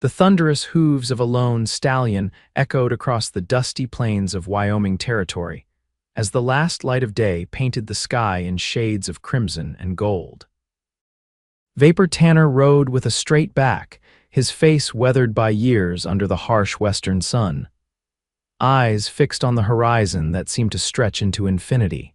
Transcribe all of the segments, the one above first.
The thunderous hooves of a lone stallion echoed across the dusty plains of Wyoming Territory, as the last light of day painted the sky in shades of crimson and gold. Vapor Tanner rode with a straight back, his face weathered by years under the harsh western sun, eyes fixed on the horizon that seemed to stretch into infinity.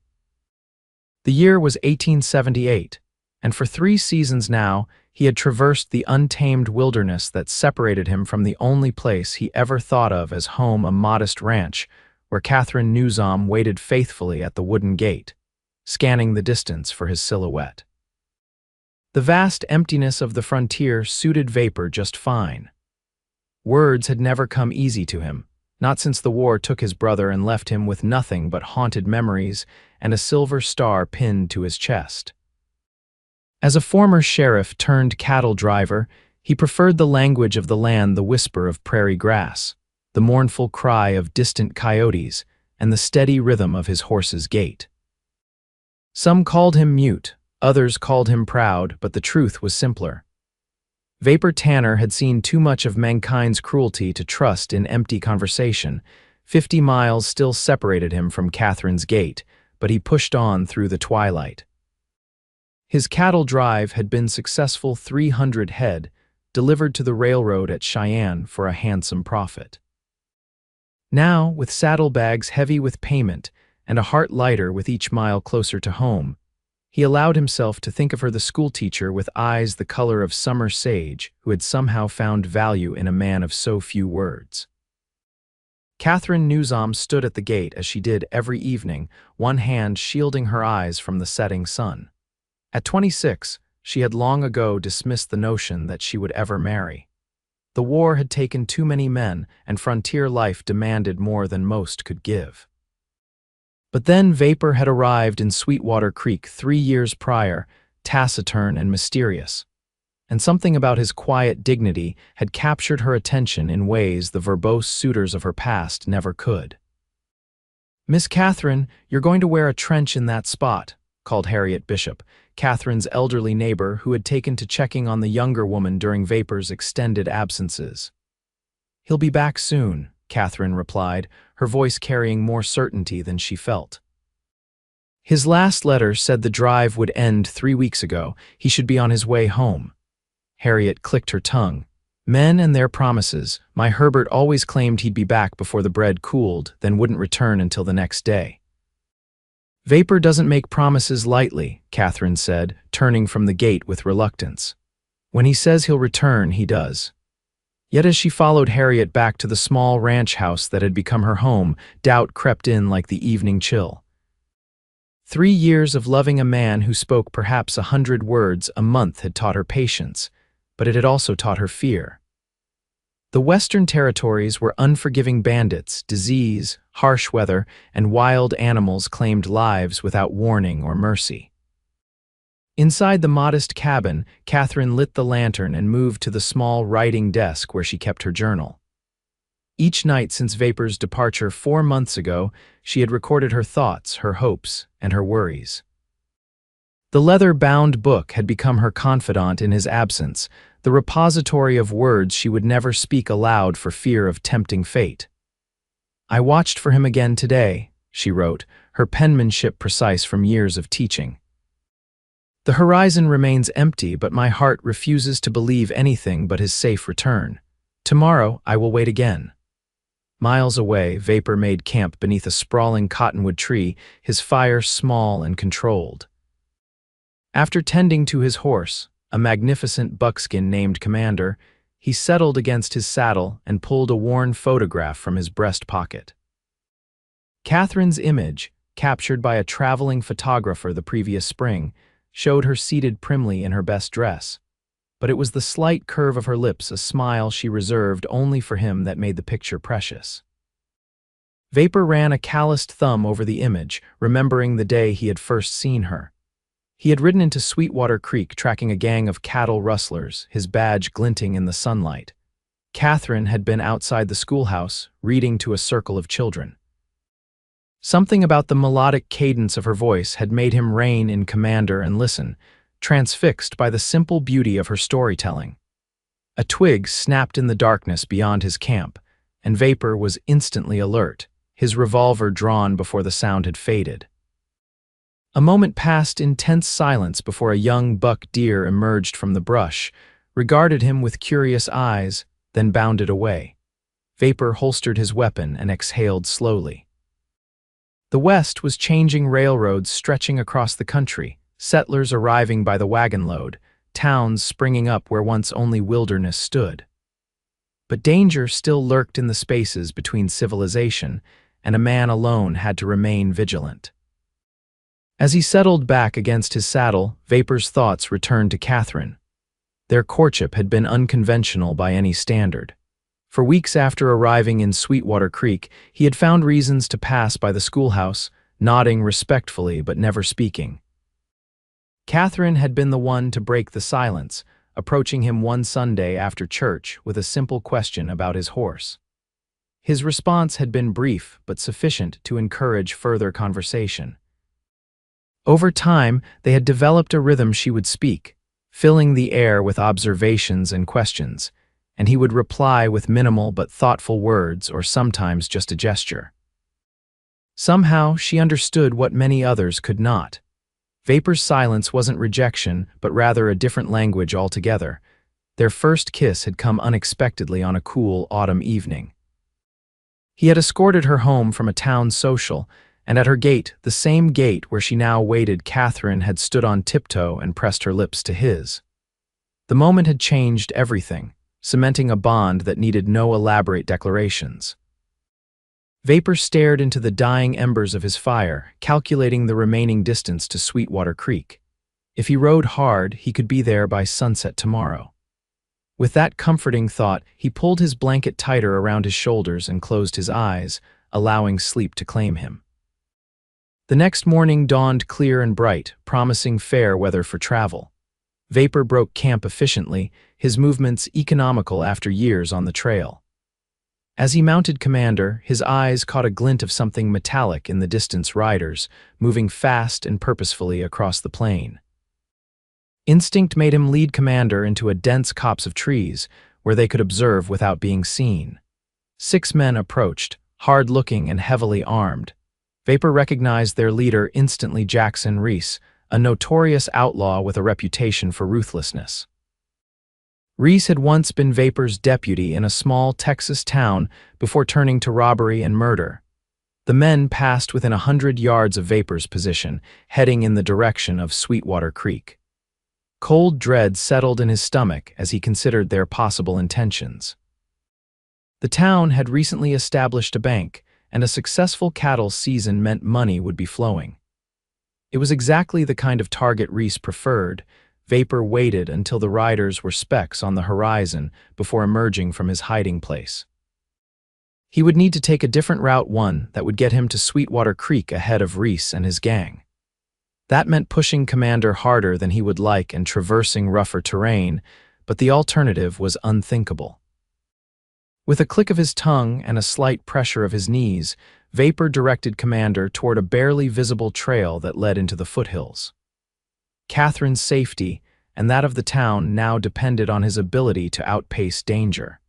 The year was 1878, and for 3 seasons now, he had traversed the untamed wilderness that separated him from the only place he ever thought of as home, a modest ranch where Catherine Newsom waited faithfully at the wooden gate, scanning the distance for his silhouette. The vast emptiness of the frontier suited Vapor just fine. Words had never come easy to him, not since the war took his brother and left him with nothing but haunted memories and a silver star pinned to his chest. As a former sheriff turned cattle driver, he preferred the language of the land, the whisper of prairie grass, the mournful cry of distant coyotes, and the steady rhythm of his horse's gait. Some called him mute, others called him proud, but the truth was simpler. Vapor Tanner had seen too much of mankind's cruelty to trust in empty conversation. 50 miles still separated him from Catherine's gate, but he pushed on through the twilight. His cattle drive had been successful, 300 head, delivered to the railroad at Cheyenne for a handsome profit. Now, with saddlebags heavy with payment and a heart lighter with each mile closer to home, he allowed himself to think of her, the schoolteacher with eyes the color of summer sage, who had somehow found value in a man of so few words. Catherine Newsom stood at the gate as she did every evening, one hand shielding her eyes from the setting sun. At 26, she had long ago dismissed the notion that she would ever marry. The war had taken too many men, and frontier life demanded more than most could give. But then Vapor had arrived in Sweetwater Creek 3 years prior, taciturn and mysterious, and something about his quiet dignity had captured her attention in ways the verbose suitors of her past never could. "Miss Catherine, you're going to wear a trench in that spot," called Harriet Bishop, Catherine's elderly neighbor who had taken to checking on the younger woman during Vapor's extended absences. "He'll be back soon," Catherine replied, her voice carrying more certainty than she felt. "His last letter said the drive would end 3 weeks ago. He should be on his way home." Harriet clicked her tongue. "Men and their promises. My Herbert always claimed he'd be back before the bread cooled, then wouldn't return until the next day." "Vapor doesn't make promises lightly," Catherine said, turning from the gate with reluctance. "When he says he'll return, he does." Yet as she followed Harriet back to the small ranch house that had become her home, doubt crept in like the evening chill. 3 years of loving a man who spoke perhaps 100 words a month had taught her patience, but it had also taught her fear. The Western Territories where unforgiving bandits, disease, harsh weather, and wild animals claimed lives without warning or mercy. Inside the modest cabin, Catherine lit the lantern and moved to the small writing desk where she kept her journal. Each night since Vapor's departure 4 months ago, she had recorded her thoughts, her hopes, and her worries. The leather-bound book had become her confidant in his absence, the repository of words she would never speak aloud for fear of tempting fate. "I watched for him again today," she wrote, her penmanship precise from years of teaching. "The horizon remains empty, but my heart refuses to believe anything but his safe return. Tomorrow I will wait again." Miles away, Vapor made camp beneath a sprawling cottonwood tree, his fire small and controlled. After tending to his horse, a magnificent buckskin named Commander, he settled against his saddle and pulled a worn photograph from his breast pocket. Catherine's image, captured by a traveling photographer the previous spring, showed her seated primly in her best dress, but it was the slight curve of her lips, a smile she reserved only for him, that made the picture precious. Vapor ran a calloused thumb over the image, remembering the day he had first seen her. He had ridden into Sweetwater Creek tracking a gang of cattle rustlers, his badge glinting in the sunlight. Catherine had been outside the schoolhouse, reading to a circle of children. Something about the melodic cadence of her voice had made him rein in Commander and listen, transfixed by the simple beauty of her storytelling. A twig snapped in the darkness beyond his camp, and Vapor was instantly alert, his revolver drawn before the sound had faded. A moment passed in tense silence before a young buck deer emerged from the brush, regarded him with curious eyes, then bounded away. Vapor holstered his weapon and exhaled slowly. The west was changing, railroads stretching across the country, settlers arriving by the wagon load, towns springing up where once only wilderness stood. But danger still lurked in the spaces between civilization, and a man alone had to remain vigilant. As he settled back against his saddle, Vapor's thoughts returned to Catherine. Their courtship had been unconventional by any standard. For weeks after arriving in Sweetwater Creek, he had found reasons to pass by the schoolhouse, nodding respectfully but never speaking. Catherine had been the one to break the silence, approaching him one Sunday after church with a simple question about his horse. His response had been brief but sufficient to encourage further conversation. Over time, they had developed a rhythm. She would speak, filling the air with observations and questions, and he would reply with minimal but thoughtful words or sometimes just a gesture. Somehow, she understood what many others could not. Vapor's silence wasn't rejection, but rather a different language altogether. Their first kiss had come unexpectedly on a cool autumn evening. He had escorted her home from a town social, and at her gate, the same gate where she now waited, Catherine had stood on tiptoe and pressed her lips to his. The moment had changed everything, cementing a bond that needed no elaborate declarations. Vapor stared into the dying embers of his fire, calculating the remaining distance to Sweetwater Creek. If he rode hard, he could be there by sunset tomorrow. With that comforting thought, he pulled his blanket tighter around his shoulders and closed his eyes, allowing sleep to claim him. The next morning dawned clear and bright, promising fair weather for travel. Vapor broke camp efficiently, his movements economical after years on the trail. As he mounted Commander, his eyes caught a glint of something metallic in the distance, riders, moving fast and purposefully across the plain. Instinct made him lead Commander into a dense copse of trees, where they could observe without being seen. 6 men approached, hard-looking and heavily armed. Vapor recognized their leader instantly, Jackson Reese, a notorious outlaw with a reputation for ruthlessness. Reese had once been Vapor's deputy in a small Texas town before turning to robbery and murder. The men passed within 100 yards of Vapor's position, heading in the direction of Sweetwater Creek. Cold dread settled in his stomach as he considered their possible intentions. The town had recently established a bank, and a successful cattle season meant money would be flowing. It was exactly the kind of target Reese preferred. Vapor waited until the riders were specks on the horizon before emerging from his hiding place. He would need to take a different route, one that would get him to Sweetwater Creek ahead of Reese and his gang. That meant pushing Commander harder than he would like and traversing rougher terrain, but the alternative was unthinkable. With a click of his tongue and a slight pressure of his knees, Vapor directed Commander toward a barely visible trail that led into the foothills. Catherine's safety and that of the town now depended on his ability to outpace danger.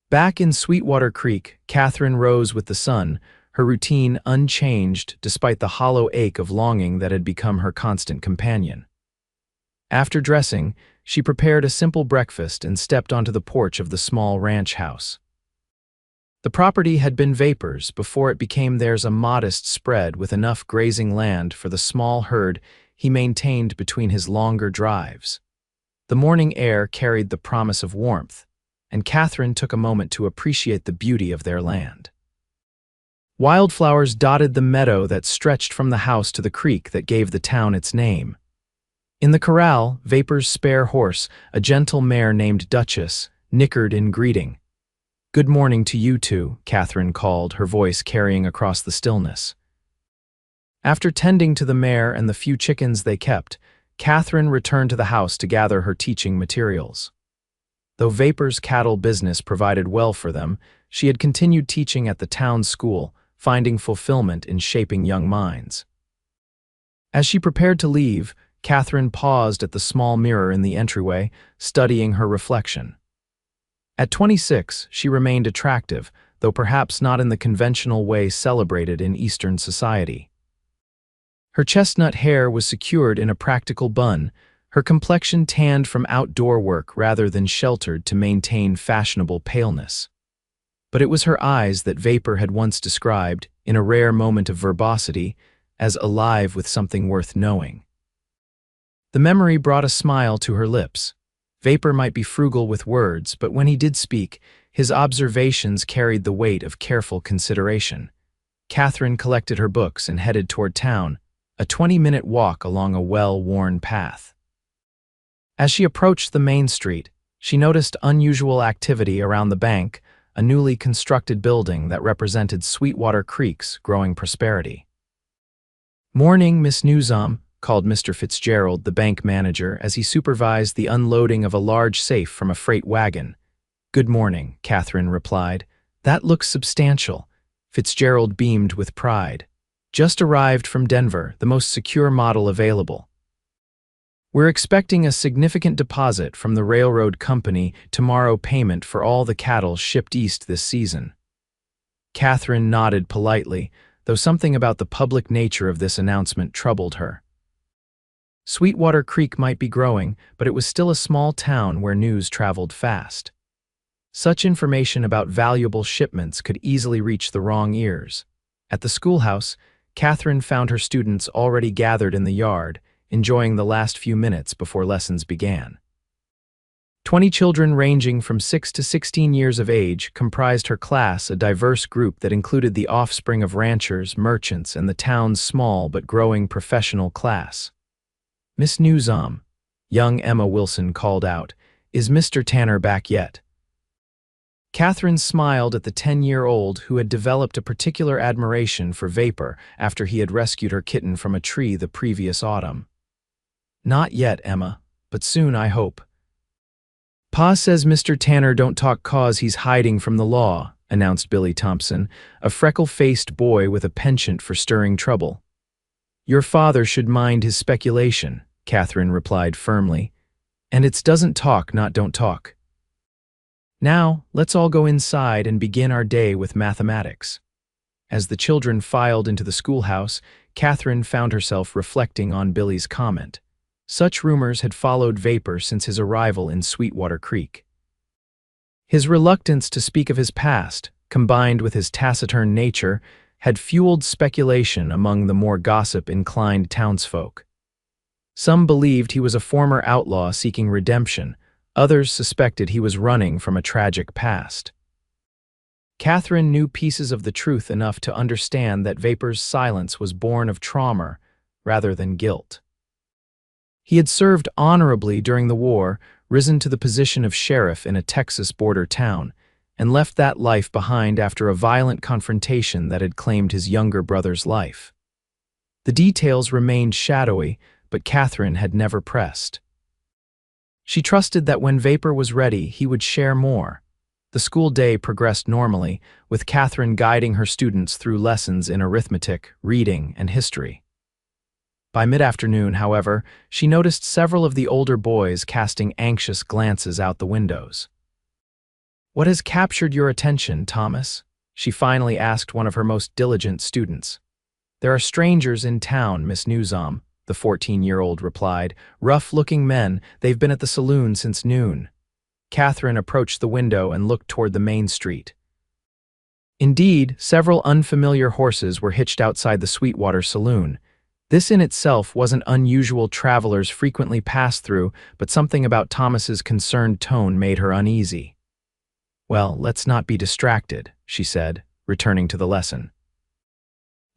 Back in Sweetwater Creek, Catherine rose with the sun, her routine unchanged despite the hollow ache of longing that had become her constant companion. After dressing, she prepared a simple breakfast and stepped onto the porch of the small ranch house. The property had been Vapor's before it became theirs, a modest spread with enough grazing land for the small herd he maintained between his longer drives. The morning air carried the promise of warmth, and Catherine took a moment to appreciate the beauty of their land. Wildflowers dotted the meadow that stretched from the house to the creek that gave the town its name. In the corral, Vapor's spare horse, a gentle mare named Duchess, nickered in greeting. "Good morning to you two," Catherine called, her voice carrying across the stillness. After tending to the mare and the few chickens they kept, Catherine returned to the house to gather her teaching materials. Though Vapor's cattle business provided well for them, she had continued teaching at the town school, finding fulfillment in shaping young minds. As she prepared to leave, Catherine paused at the small mirror in the entryway, studying her reflection. At 26, she remained attractive, though perhaps not in the conventional way celebrated in Eastern society. Her chestnut hair was secured in a practical bun, her complexion tanned from outdoor work rather than sheltered to maintain fashionable paleness. But it was her eyes that Vapor had once described, in a rare moment of verbosity, as alive with something worth knowing. The memory brought a smile to her lips. Vapor might be frugal with words, but when he did speak, his observations carried the weight of careful consideration. Catherine collected her books and headed toward town, a 20-minute walk along a well-worn path. As she approached the main street, she noticed unusual activity around the bank, a newly constructed building that represented Sweetwater Creek's growing prosperity. "Morning, Miss Newsom," called Mr. Fitzgerald, the bank manager, as he supervised the unloading of a large safe from a freight wagon. "Good morning," Catherine replied. "That looks substantial." Fitzgerald beamed with pride. "Just arrived from Denver, the most secure model available. We're expecting a significant deposit from the railroad company tomorrow, payment for all the cattle shipped east this season." Catherine nodded politely, though something about the public nature of this announcement troubled her. Sweetwater Creek might be growing, but it was still a small town where news traveled fast. Such information about valuable shipments could easily reach the wrong ears. At the schoolhouse, Catherine found her students already gathered in the yard, enjoying the last few minutes before lessons began. 20 children ranging from 6 to 16 years of age comprised her class, a diverse group that included the offspring of ranchers, merchants, and the town's small but growing professional class. "Miss Newsom," young Emma Wilson called out, "is Mr. Tanner back yet?" Catherine smiled at the 10-year-old who had developed a particular admiration for Vapor after he had rescued her kitten from a tree the previous autumn. "Not yet, Emma, but soon, I hope." "Pa says Mr. Tanner don't talk 'cause he's hiding from the law," announced Billy Thompson, a freckle-faced boy with a penchant for stirring trouble. "Your father should mind his speculation," Catherine replied firmly. "And it's doesn't talk, not don't talk. Now, let's all go inside and begin our day with mathematics." As the children filed into the schoolhouse, Catherine found herself reflecting on Billy's comment. Such rumors had followed Vapor since his arrival in Sweetwater Creek. His reluctance to speak of his past, combined with his taciturn nature, had fueled speculation among the more gossip-inclined townsfolk. Some believed he was a former outlaw seeking redemption, others suspected he was running from a tragic past. Catherine knew pieces of the truth enough to understand that Vapor's silence was born of trauma rather than guilt. He had served honorably during the war, risen to the position of sheriff in a Texas border town, and left that life behind after a violent confrontation that had claimed his younger brother's life. The details remained shadowy, but Catherine had never pressed. She trusted that when Vapor was ready, he would share more. The school day progressed normally, with Catherine guiding her students through lessons in arithmetic, reading, and history. By mid-afternoon, however, she noticed several of the older boys casting anxious glances out the windows. "What has captured your attention, Thomas?" she finally asked one of her most diligent students. "There are strangers in town, Miss Newsom," the 14-year-old replied. "Rough-looking men, they've been at the saloon since noon." Catherine approached the window and looked toward the main street. Indeed, several unfamiliar horses were hitched outside the Sweetwater saloon. This in itself wasn't unusual. Travelers frequently passed through, but something about Thomas's concerned tone made her uneasy. "Well, let's not be distracted," she said, returning to the lesson.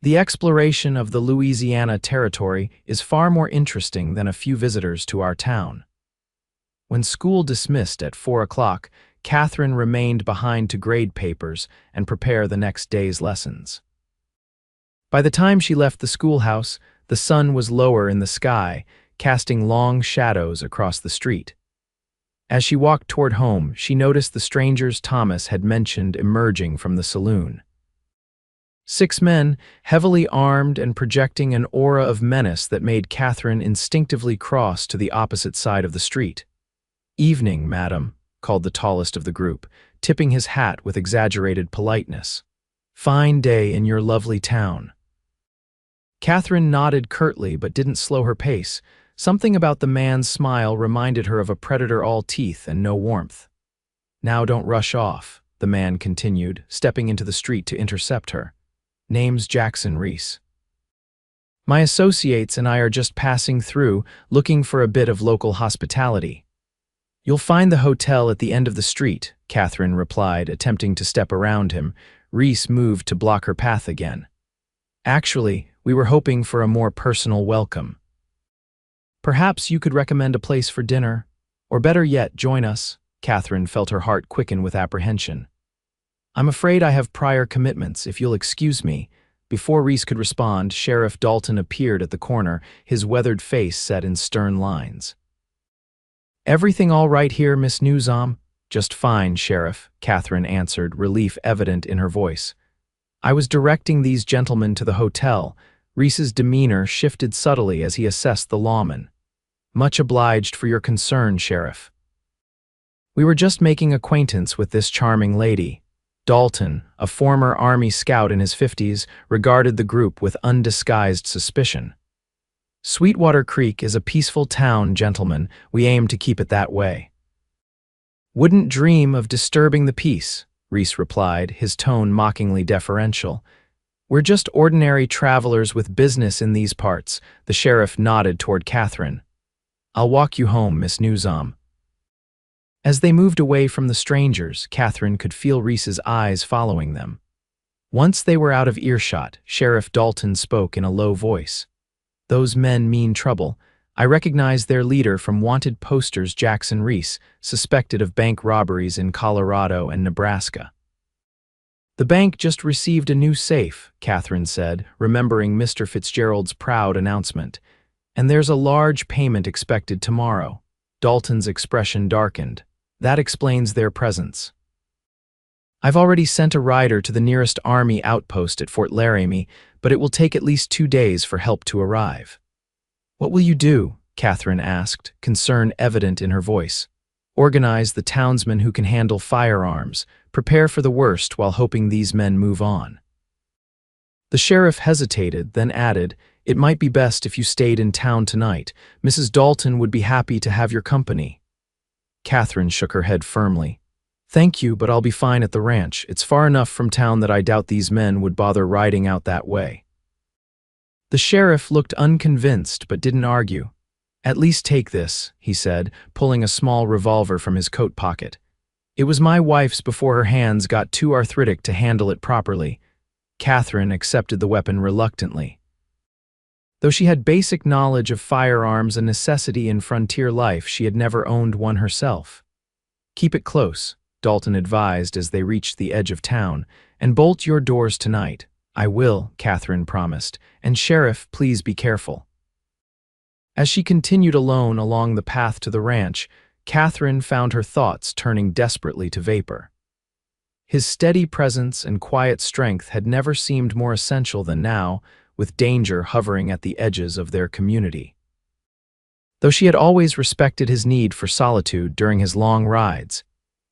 "The exploration of the Louisiana Territory is far more interesting than a few visitors to our town." When school dismissed at 4 o'clock, Catherine remained behind to grade papers and prepare the next day's lessons. By the time she left the schoolhouse, the sun was lower in the sky, casting long shadows across the street. As she walked toward home, she noticed the strangers Thomas had mentioned emerging from the saloon. 6 men, heavily armed and projecting an aura of menace that made Catherine instinctively cross to the opposite side of the street. "Evening, madam," called the tallest of the group, tipping his hat with exaggerated politeness. "Fine day in your lovely town." Catherine nodded curtly but didn't slow her pace. Something about the man's smile reminded her of a predator all teeth and no warmth. "Now don't rush off," the man continued, stepping into the street to intercept her. "Name's Jackson Reese. My associates and I are just passing through, looking for a bit of local hospitality." "You'll find the hotel at the end of the street," Catherine replied, attempting to step around him. Reese moved to block her path again. "Actually, we were hoping for a more personal welcome. Perhaps you could recommend a place for dinner, or better yet, join us." Catherine felt her heart quicken with apprehension. "I'm afraid I have prior commitments, if you'll excuse me." Before Reese could respond, Sheriff Dalton appeared at the corner, his weathered face set in stern lines. "Everything all right here, Miss Newsom?" "Just fine, Sheriff," Catherine answered, relief evident in her voice. "I was directing these gentlemen to the hotel." Reese's demeanor shifted subtly as he assessed the lawman. "Much obliged for your concern, Sheriff. We were just making acquaintance with this charming lady." Dalton, a former Army scout in his 50s, regarded the group with undisguised suspicion. "Sweetwater Creek is a peaceful town, gentlemen. We aim to keep it that way." "Wouldn't dream of disturbing the peace," Reese replied, his tone mockingly deferential. "We're just ordinary travelers with business in these parts." The sheriff nodded toward Catherine. "I'll walk you home, Miss Newsom." As they moved away from the strangers, Catherine could feel Reese's eyes following them. Once they were out of earshot, Sheriff Dalton spoke in a low voice. "Those men mean trouble. I recognize their leader from wanted posters, Jackson Reese, suspected of bank robberies in Colorado and Nebraska." "The bank just received a new safe," Catherine said, remembering Mr. Fitzgerald's proud announcement. "And there's a large payment expected tomorrow." Dalton's expression darkened. "That explains their presence. I've already sent a rider to the nearest Army outpost at Fort Laramie, but it will take at least 2 days for help to arrive." "What will you do?" Catherine asked, concern evident in her voice. "Organize the townsmen who can handle firearms. Prepare for the worst while hoping these men move on." The sheriff hesitated, then added, "It might be best if you stayed in town tonight. Mrs. Dalton would be happy to have your company." Catherine shook her head firmly. "Thank you, but I'll be fine at the ranch. It's far enough from town that I doubt these men would bother riding out that way." The sheriff looked unconvinced but didn't argue. "At least take this," he said, pulling a small revolver from his coat pocket. "It was my wife's before her hands got too arthritic to handle it properly." Catherine accepted the weapon reluctantly. Though she had basic knowledge of firearms, a necessity in frontier life, she had never owned one herself. "Keep it close," Dalton advised as they reached the edge of town, "and bolt your doors tonight." "I will," Catherine promised, "and Sheriff, please be careful." As she continued alone along the path to the ranch, Catherine found her thoughts turning desperately to Vapor. His steady presence and quiet strength had never seemed more essential than now, with danger hovering at the edges of their community. Though she had always respected his need for solitude during his long rides,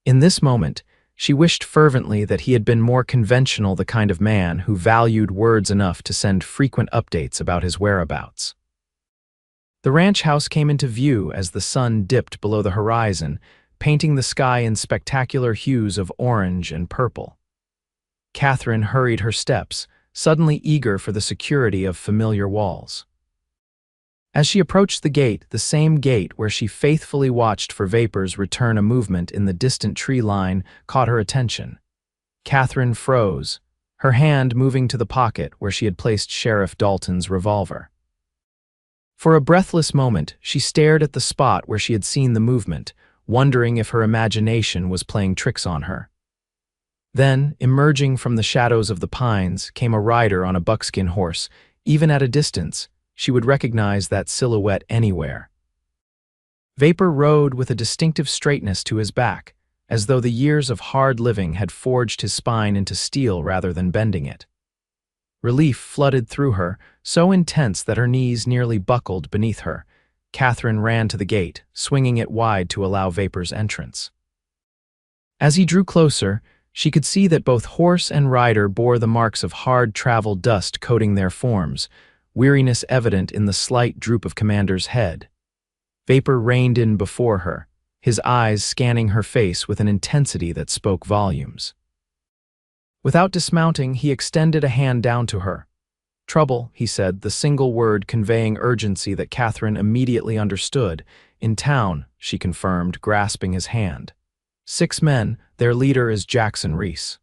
in this moment, she wished fervently that he had been more conventional, the kind of man who valued words enough to send frequent updates about his whereabouts. The ranch house came into view as the sun dipped below the horizon, painting the sky in spectacular hues of orange and purple. Catherine hurried her steps, suddenly eager for the security of familiar walls. As she approached the gate, the same gate where she faithfully watched for Vapor's return, a movement in the distant tree line caught her attention. Catherine froze, her hand moving to the pocket where she had placed Sheriff Dalton's revolver. For a breathless moment, she stared at the spot where she had seen the movement, wondering if her imagination was playing tricks on her. Then, emerging from the shadows of the pines, came a rider on a buckskin horse. Even at a distance, she would recognize that silhouette anywhere. Vapor rode with a distinctive straightness to his back, as though the years of hard living had forged his spine into steel rather than bending it. Relief flooded through her, so intense that her knees nearly buckled beneath her. Catherine ran to the gate, swinging it wide to allow Vapor's entrance. As he drew closer, she could see that both horse and rider bore the marks of hard-traveled dust coating their forms, weariness evident in the slight droop of Commander's head. Vapor reined in before her, his eyes scanning her face with an intensity that spoke volumes. Without dismounting, he extended a hand down to her. "Trouble," he said, the single word conveying urgency that Catherine immediately understood. "In town," she confirmed, grasping his hand. "6 men, their leader is Jackson Reese."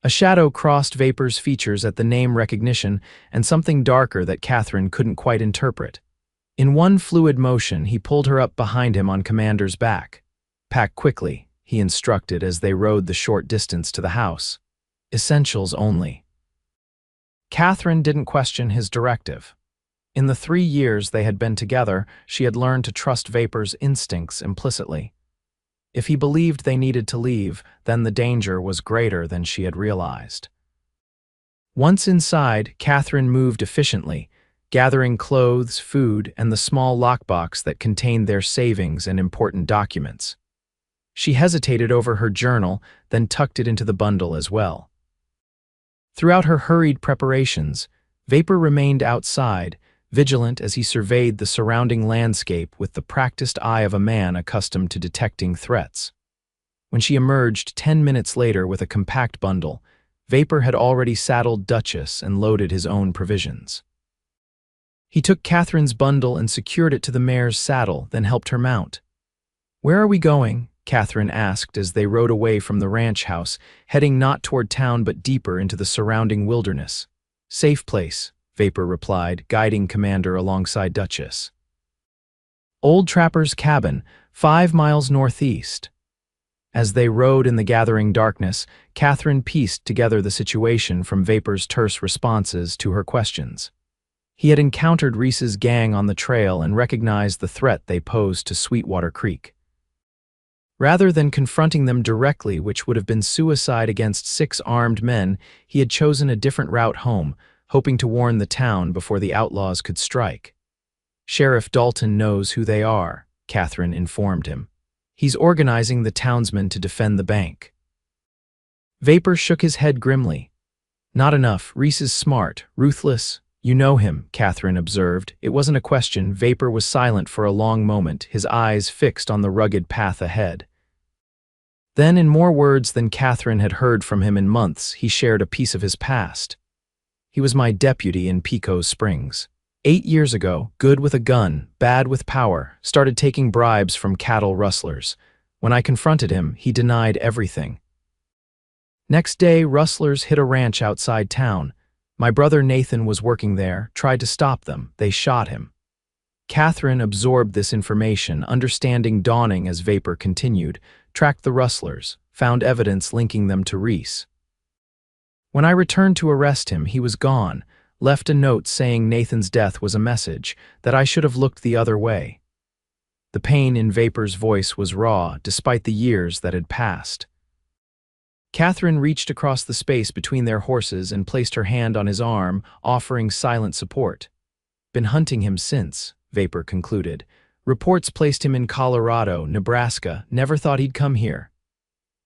A shadow crossed Vapor's features at the name recognition, and something darker that Catherine couldn't quite interpret. In one fluid motion, he pulled her up behind him on Commander's back. "Pack quickly," he instructed as they rode the short distance to the house. "Essentials only." Catherine didn't question his directive. In the 3 years they had been together, she had learned to trust Vapor's instincts implicitly. If he believed they needed to leave, then the danger was greater than she had realized. Once inside, Catherine moved efficiently, gathering clothes, food, and the small lockbox that contained their savings and important documents. She hesitated over her journal, then tucked it into the bundle as well. Throughout her hurried preparations, Vapor remained outside, vigilant as he surveyed the surrounding landscape with the practiced eye of a man accustomed to detecting threats. When she emerged 10 minutes later with a compact bundle, Vapor had already saddled Duchess and loaded his own provisions. He took Catherine's bundle and secured it to the mare's saddle, then helped her mount. "Where are we going?" Catherine asked as they rode away from the ranch house, heading not toward town but deeper into the surrounding wilderness. "Safe place," Vapor replied, guiding Commander alongside Duchess. "Old Trapper's Cabin, 5 miles northeast." As they rode in the gathering darkness, Catherine pieced together the situation from Vapor's terse responses to her questions. He had encountered Reese's gang on the trail and recognized the threat they posed to Sweetwater Creek. Rather than confronting them directly, which would have been suicide against 6 armed men, he had chosen a different route home, hoping to warn the town before the outlaws could strike. "Sheriff Dalton knows who they are," Catherine informed him. "He's organizing the townsmen to defend the bank." Vapor shook his head grimly. "Not enough. Reese is smart, ruthless. You know him," Catherine observed. It wasn't a question. Vapor was silent for a long moment, his eyes fixed on the rugged path ahead. Then, in more words than Catherine had heard from him in months, he shared a piece of his past. "He was my deputy in Pico's Springs. 8 years ago, good with a gun, bad with power, started taking bribes from cattle rustlers. When I confronted him, he denied everything. Next day, rustlers hit a ranch outside town. My brother Nathan was working there, tried to stop them. They shot him." Catherine absorbed this information, understanding dawning as Vapor continued, tracked the rustlers, found evidence linking them to Reese. "When I returned to arrest him, he was gone, left a note saying Nathan's death was a message, that I should have looked the other way." The pain in Vapor's voice was raw, despite the years that had passed. Catherine reached across the space between their horses and placed her hand on his arm, offering silent support. "Been hunting him since," Vapor concluded. "Reports placed him in Colorado, Nebraska. Never thought he'd come here."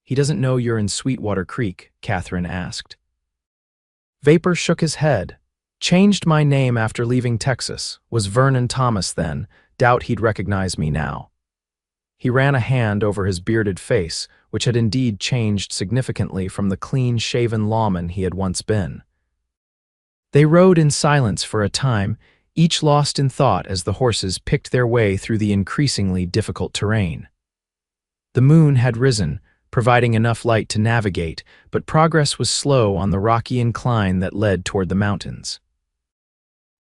"He doesn't know you're in Sweetwater Creek?" Catherine asked. Vapor shook his head. "Changed my name after leaving Texas. Was Vernon Thomas then. Doubt he'd recognize me now." He ran a hand over his bearded face, which had indeed changed significantly from the clean-shaven lawman he had once been. They rode in silence for a time, each lost in thought as the horses picked their way through the increasingly difficult terrain. The moon had risen, providing enough light to navigate, but progress was slow on the rocky incline that led toward the mountains.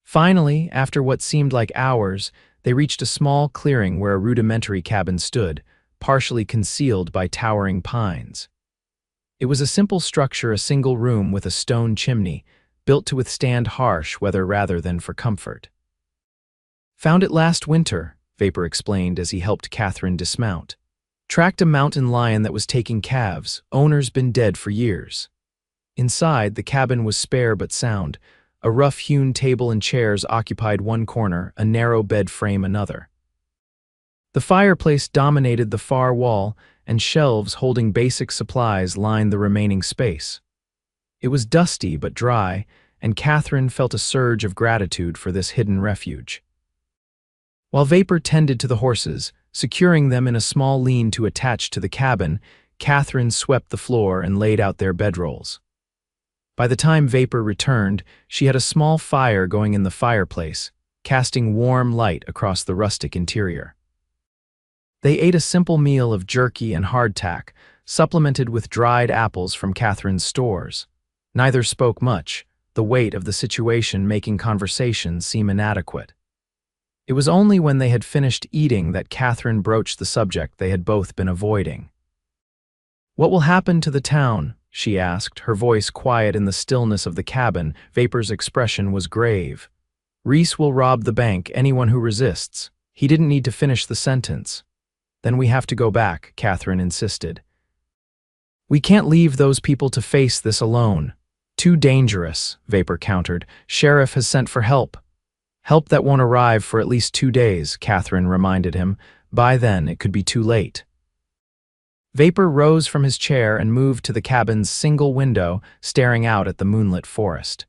Finally, after what seemed like hours, they reached a small clearing where a rudimentary cabin stood, partially concealed by towering pines. It was a simple structure, a single room with a stone chimney, built to withstand harsh weather rather than for comfort. "Found it last winter," Vapor explained as he helped Catherine dismount. "Tracked a mountain lion that was taking calves. Owner's been dead for years." Inside, the cabin was spare but sound. A rough-hewn table and chairs occupied one corner, a narrow bed frame another. The fireplace dominated the far wall, and shelves holding basic supplies lined the remaining space. It was dusty but dry, and Catherine felt a surge of gratitude for this hidden refuge. While Vapor tended to the horses, securing them in a small lean-to attached to the cabin, Catherine swept the floor and laid out their bedrolls. By the time Vapor returned, she had a small fire going in the fireplace, casting warm light across the rustic interior. They ate a simple meal of jerky and hardtack, supplemented with dried apples from Catherine's stores. Neither spoke much, the weight of the situation making conversation seem inadequate. It was only when they had finished eating that Catherine broached the subject they had both been avoiding. "What will happen to the town?" she asked, her voice quiet in the stillness of the cabin. Vapor's expression was grave. "Reese will rob the bank, anyone who resists." He didn't need to finish the sentence. "Then we have to go back," Catherine insisted. "We can't leave those people to face this alone." "Too dangerous," Vapor countered. "Sheriff has sent for help." "Help that won't arrive for at least 2 days," Catherine reminded him. "By then, it could be too late." Vapor rose from his chair and moved to the cabin's single window, staring out at the moonlit forest.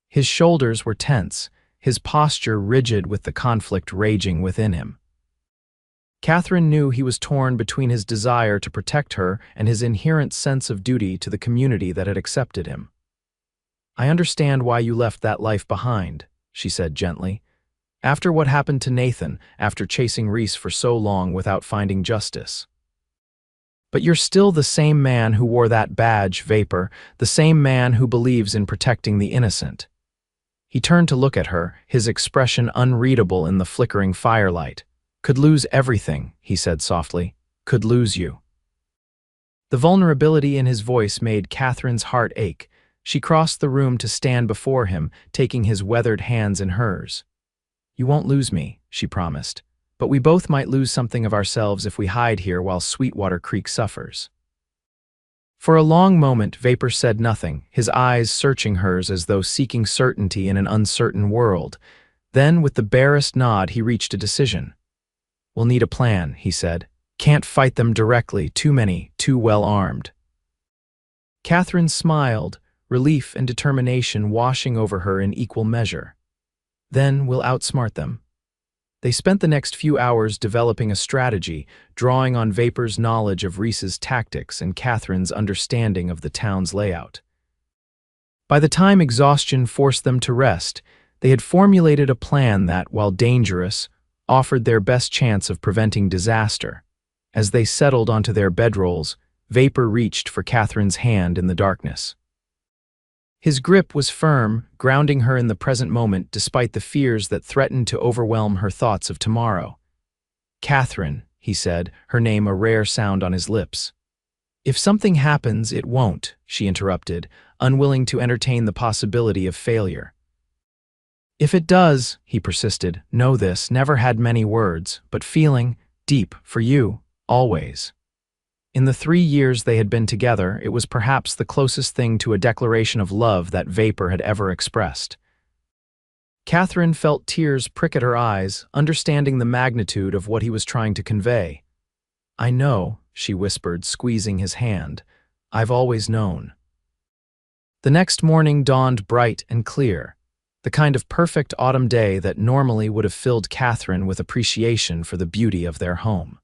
His shoulders were tense, his posture rigid with the conflict raging within him. Catherine knew he was torn between his desire to protect her and his inherent sense of duty to the community that had accepted him. "I understand why you left that life behind," she said gently. "After what happened to Nathan, after chasing Reese for so long without finding justice. But you're still the same man who wore that badge, Vapor, the same man who believes in protecting the innocent." He turned to look at her, his expression unreadable in the flickering firelight. "Could lose everything," he said softly. "Could lose you." The vulnerability in his voice made Catherine's heart ache. She crossed the room to stand before him, taking his weathered hands in hers. "You won't lose me," she promised. "But we both might lose something of ourselves if we hide here while Sweetwater Creek suffers." For a long moment, Vapor said nothing, his eyes searching hers as though seeking certainty in an uncertain world. Then, with the barest nod, he reached a decision. "We'll need a plan," he said. "Can't fight them directly, too many, too well armed." Catherine smiled, relief and determination washing over her in equal measure. "Then we'll outsmart them." They spent the next few hours developing a strategy, drawing on Vapor's knowledge of Reese's tactics and Catherine's understanding of the town's layout. By the time exhaustion forced them to rest, they had formulated a plan that, while dangerous, offered their best chance of preventing disaster. As they settled onto their bedrolls, Vapor reached for Catherine's hand in the darkness. His grip was firm, grounding her in the present moment despite the fears that threatened to overwhelm her thoughts of tomorrow. "Catherine," he said, her name a rare sound on his lips. "If something happens, it won't," she interrupted, unwilling to entertain the possibility of failure. "If it does," he persisted, "know this, never had many words, but feeling, deep, for you, always." In the 3 years they had been together, it was perhaps the closest thing to a declaration of love that Vapor had ever expressed. Catherine felt tears prick at her eyes, understanding the magnitude of what he was trying to convey. "I know," she whispered, squeezing his hand. "I've always known." The next morning dawned bright and clear, the kind of perfect autumn day that normally would have filled Catherine with appreciation for the beauty of their home.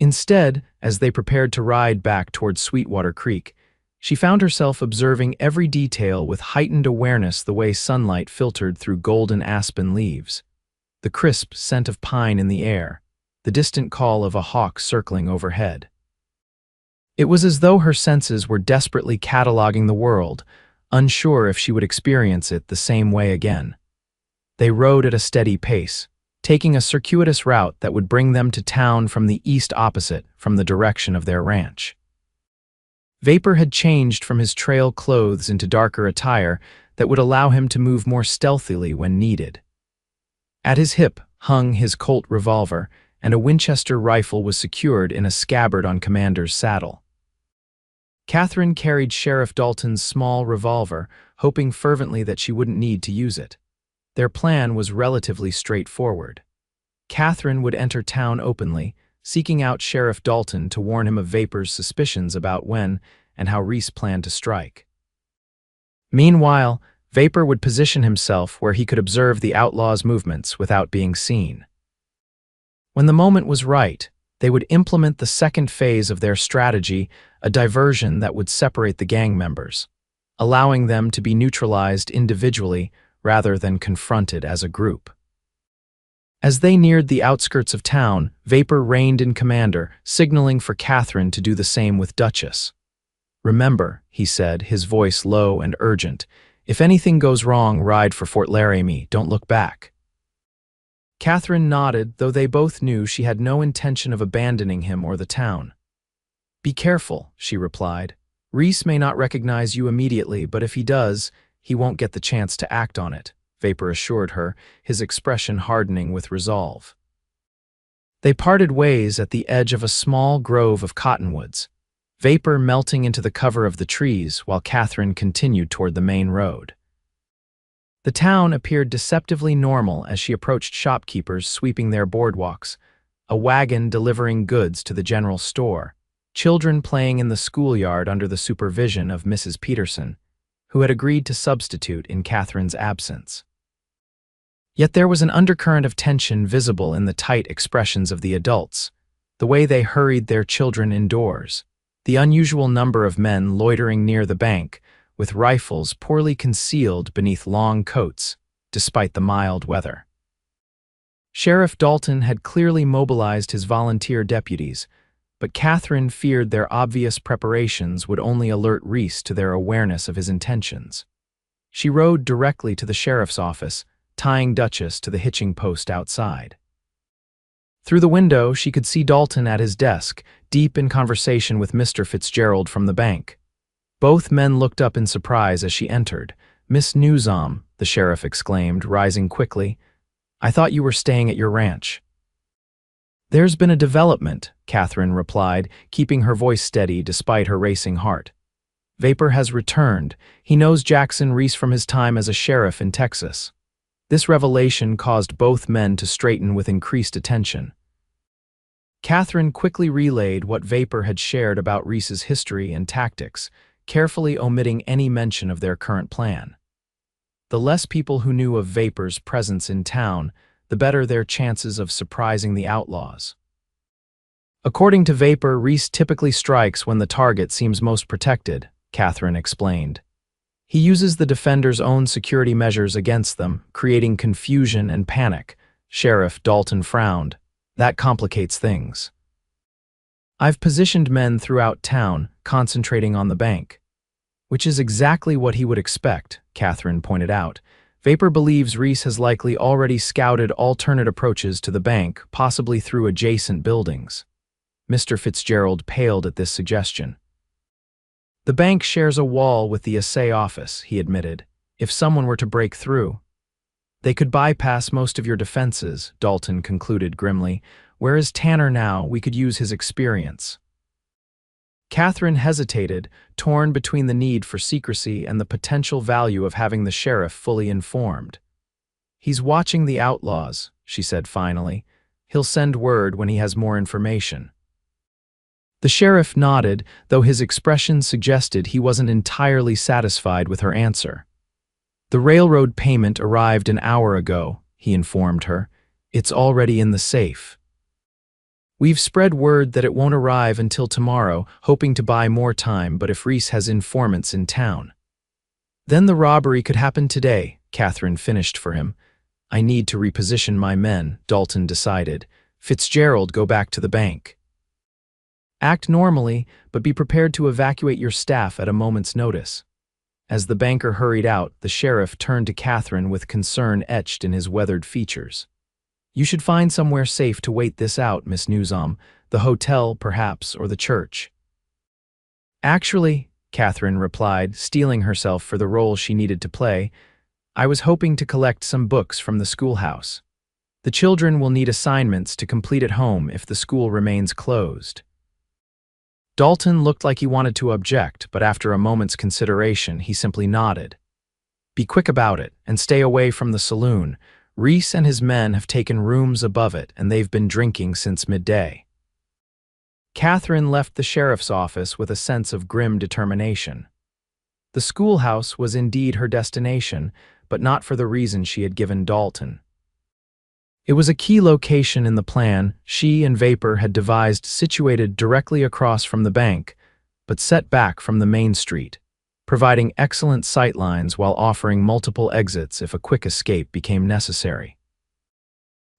Instead, as they prepared to ride back toward Sweetwater Creek, she found herself observing every detail with heightened awareness, the way sunlight filtered through golden aspen leaves, the crisp scent of pine in the air, the distant call of a hawk circling overhead. It was as though her senses were desperately cataloging the world, unsure if she would experience it the same way again. They rode at a steady pace, taking a circuitous route that would bring them to town from the east opposite, from the direction of their ranch. Vapor had changed from his trail clothes into darker attire that would allow him to move more stealthily when needed. At his hip hung his Colt revolver, and a Winchester rifle was secured in a scabbard on Commander's saddle. Catherine carried Sheriff Dalton's small revolver, hoping fervently that she wouldn't need to use it. Their plan was relatively straightforward. Catherine would enter town openly, seeking out Sheriff Dalton to warn him of Vapor's suspicions about when and how Reese planned to strike. Meanwhile, Vapor would position himself where he could observe the outlaws' movements without being seen. When the moment was right, they would implement the second phase of their strategy, a diversion that would separate the gang members, allowing them to be neutralized individually rather than confronted as a group. As they neared the outskirts of town, Vapor reigned in commander, signaling for Catherine to do the same with Duchess. "Remember," he said, his voice low and urgent, "if anything goes wrong, ride for Fort Laramie, don't look back." Catherine nodded, though they both knew she had no intention of abandoning him or the town. "Be careful," she replied. "Reese may not recognize you immediately, but if he does, he won't get the chance to act on it," Vapor assured her, his expression hardening with resolve. They parted ways at the edge of a small grove of cottonwoods, Vapor melting into the cover of the trees while Catherine continued toward the main road. The town appeared deceptively normal as she approached shopkeepers sweeping their boardwalks, a wagon delivering goods to the general store, children playing in the schoolyard under the supervision of Mrs. Peterson, who had agreed to substitute in Catherine's absence. Yet there was an undercurrent of tension visible in the tight expressions of the adults, the way they hurried their children indoors, the unusual number of men loitering near the bank, with rifles poorly concealed beneath long coats, despite the mild weather. Sheriff Dalton had clearly mobilized his volunteer deputies, but Catherine feared their obvious preparations would only alert Reese to their awareness of his intentions. She rode directly to the sheriff's office, tying Duchess to the hitching post outside. Through the window, she could see Dalton at his desk, deep in conversation with Mr. Fitzgerald from the bank. Both men looked up in surprise as she entered. "Miss Newsom," the sheriff exclaimed, rising quickly. "I thought you were staying at your ranch." "There's been a development," Catherine replied, keeping her voice steady despite her racing heart. "Vapor has returned. He knows Jackson Reese from his time as a sheriff in Texas." This revelation caused both men to straighten with increased attention. Catherine quickly relayed what Vapor had shared about Reese's history and tactics, carefully omitting any mention of their current plan. The less people who knew of Vapor's presence in town, the better their chances of surprising the outlaws. "According to Vapor, Reese typically strikes when the target seems most protected," Catherine explained. "He uses the defender's own security measures against them, creating confusion and panic." Sheriff Dalton frowned. "That complicates things." "I've positioned men throughout town, concentrating on the bank." "Which is exactly what he would expect," Catherine pointed out. "Vapor believes Reese has likely already scouted alternate approaches to the bank, possibly through adjacent buildings." Mr. Fitzgerald paled at this suggestion. "The bank shares a wall with the assay office," he admitted. "If someone were to break through, they could bypass most of your defenses," Dalton concluded grimly. "Where is Tanner now? We could use his experience." Catherine hesitated, torn between the need for secrecy and the potential value of having the sheriff fully informed. "He's watching the outlaws," she said finally. "He'll send word when he has more information." The sheriff nodded, though his expression suggested he wasn't entirely satisfied with her answer. "The railroad payment arrived an hour ago," he informed her. "It's already in the safe. We've spread word that it won't arrive until tomorrow, hoping to buy more time, but if Reese has informants in town, then the robbery could happen today," Catherine finished for him. "I need to reposition my men," Dalton decided. "Fitzgerald, go back to the bank. Act normally, but be prepared to evacuate your staff at a moment's notice." As the banker hurried out, the sheriff turned to Catherine with concern etched in his weathered features. "You should find somewhere safe to wait this out, Miss Newsom. The hotel, perhaps, or the church." "Actually," Catherine replied, steeling herself for the role she needed to play, "I was hoping to collect some books from the schoolhouse. The children will need assignments to complete at home if the school remains closed." Dalton looked like he wanted to object, but after a moment's consideration, he simply nodded. Be quick about it, and stay away from the saloon. Reese and his men have taken rooms above it, and they've been drinking since midday. Catherine left the sheriff's office with a sense of grim determination. The schoolhouse was indeed her destination, but not for the reason she had given Dalton. It was a key location in the plan she and Vapor had devised, situated directly across from the bank, but set back from the main street, providing excellent sightlines while offering multiple exits if a quick escape became necessary.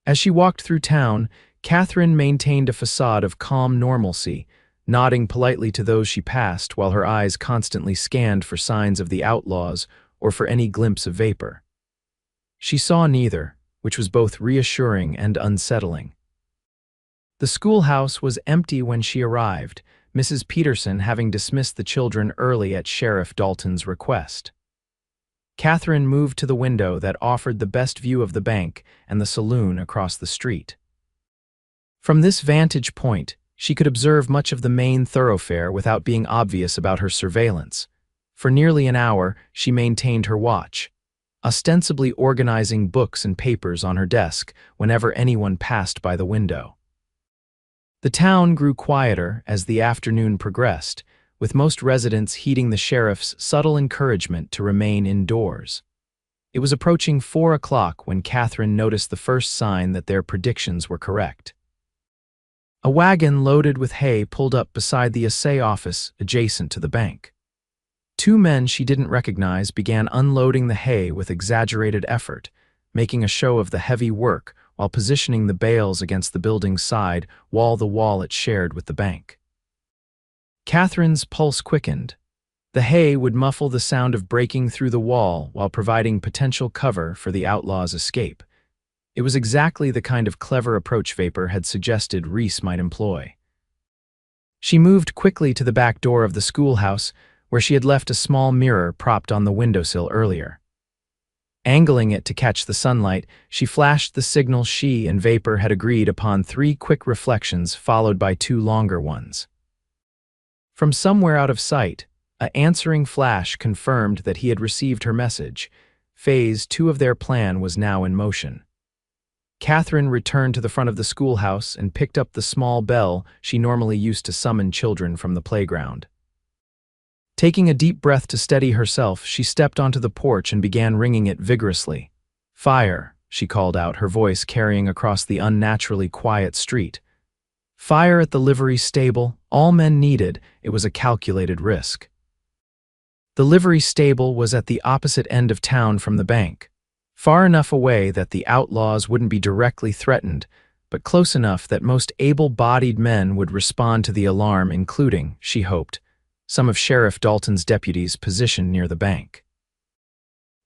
As she walked through town, Catherine maintained a facade of calm normalcy, nodding politely to those she passed while her eyes constantly scanned for signs of the outlaws or for any glimpse of Vapor. She saw neither, which was both reassuring and unsettling. The schoolhouse was empty when she arrived, Mrs. Peterson having dismissed the children early at Sheriff Dalton's request. Catherine moved to the window that offered the best view of the bank and the saloon across the street. From this vantage point, she could observe much of the main thoroughfare without being obvious about her surveillance. For nearly an hour, she maintained her watch, ostensibly organizing books and papers on her desk whenever anyone passed by the window. The town grew quieter as the afternoon progressed, with most residents heeding the sheriff's subtle encouragement to remain indoors. It was approaching 4 o'clock when Catherine noticed the first sign that their predictions were correct. A wagon loaded with hay pulled up beside the assay office adjacent to the bank. 2 men she didn't recognize began unloading the hay with exaggerated effort, making a show of the heavy work while positioning the bales against the building's side wall it shared with the bank. Catherine's pulse quickened. The hay would muffle the sound of breaking through the wall while providing potential cover for the outlaw's escape. It was exactly the kind of clever approach Vapor had suggested Reese might employ. She moved quickly to the back door of the schoolhouse, where she had left a small mirror propped on the windowsill earlier. Angling it to catch the sunlight, she flashed the signal she and Vapor had agreed upon: 3 quick reflections followed by 2 longer ones. From somewhere out of sight, an answering flash confirmed that he had received her message. Phase 2 of their plan was now in motion. Catherine returned to the front of the schoolhouse and picked up the small bell she normally used to summon children from the playground. Taking a deep breath to steady herself, she stepped onto the porch and began ringing it vigorously. "Fire," she called out, her voice carrying across the unnaturally quiet street. Fire at the livery stable, all men needed. It was a calculated risk. The livery stable was at the opposite end of town from the bank, far enough away that the outlaws wouldn't be directly threatened, but close enough that most able-bodied men would respond to the alarm, including, she hoped, some of Sheriff Dalton's deputies positioned near the bank.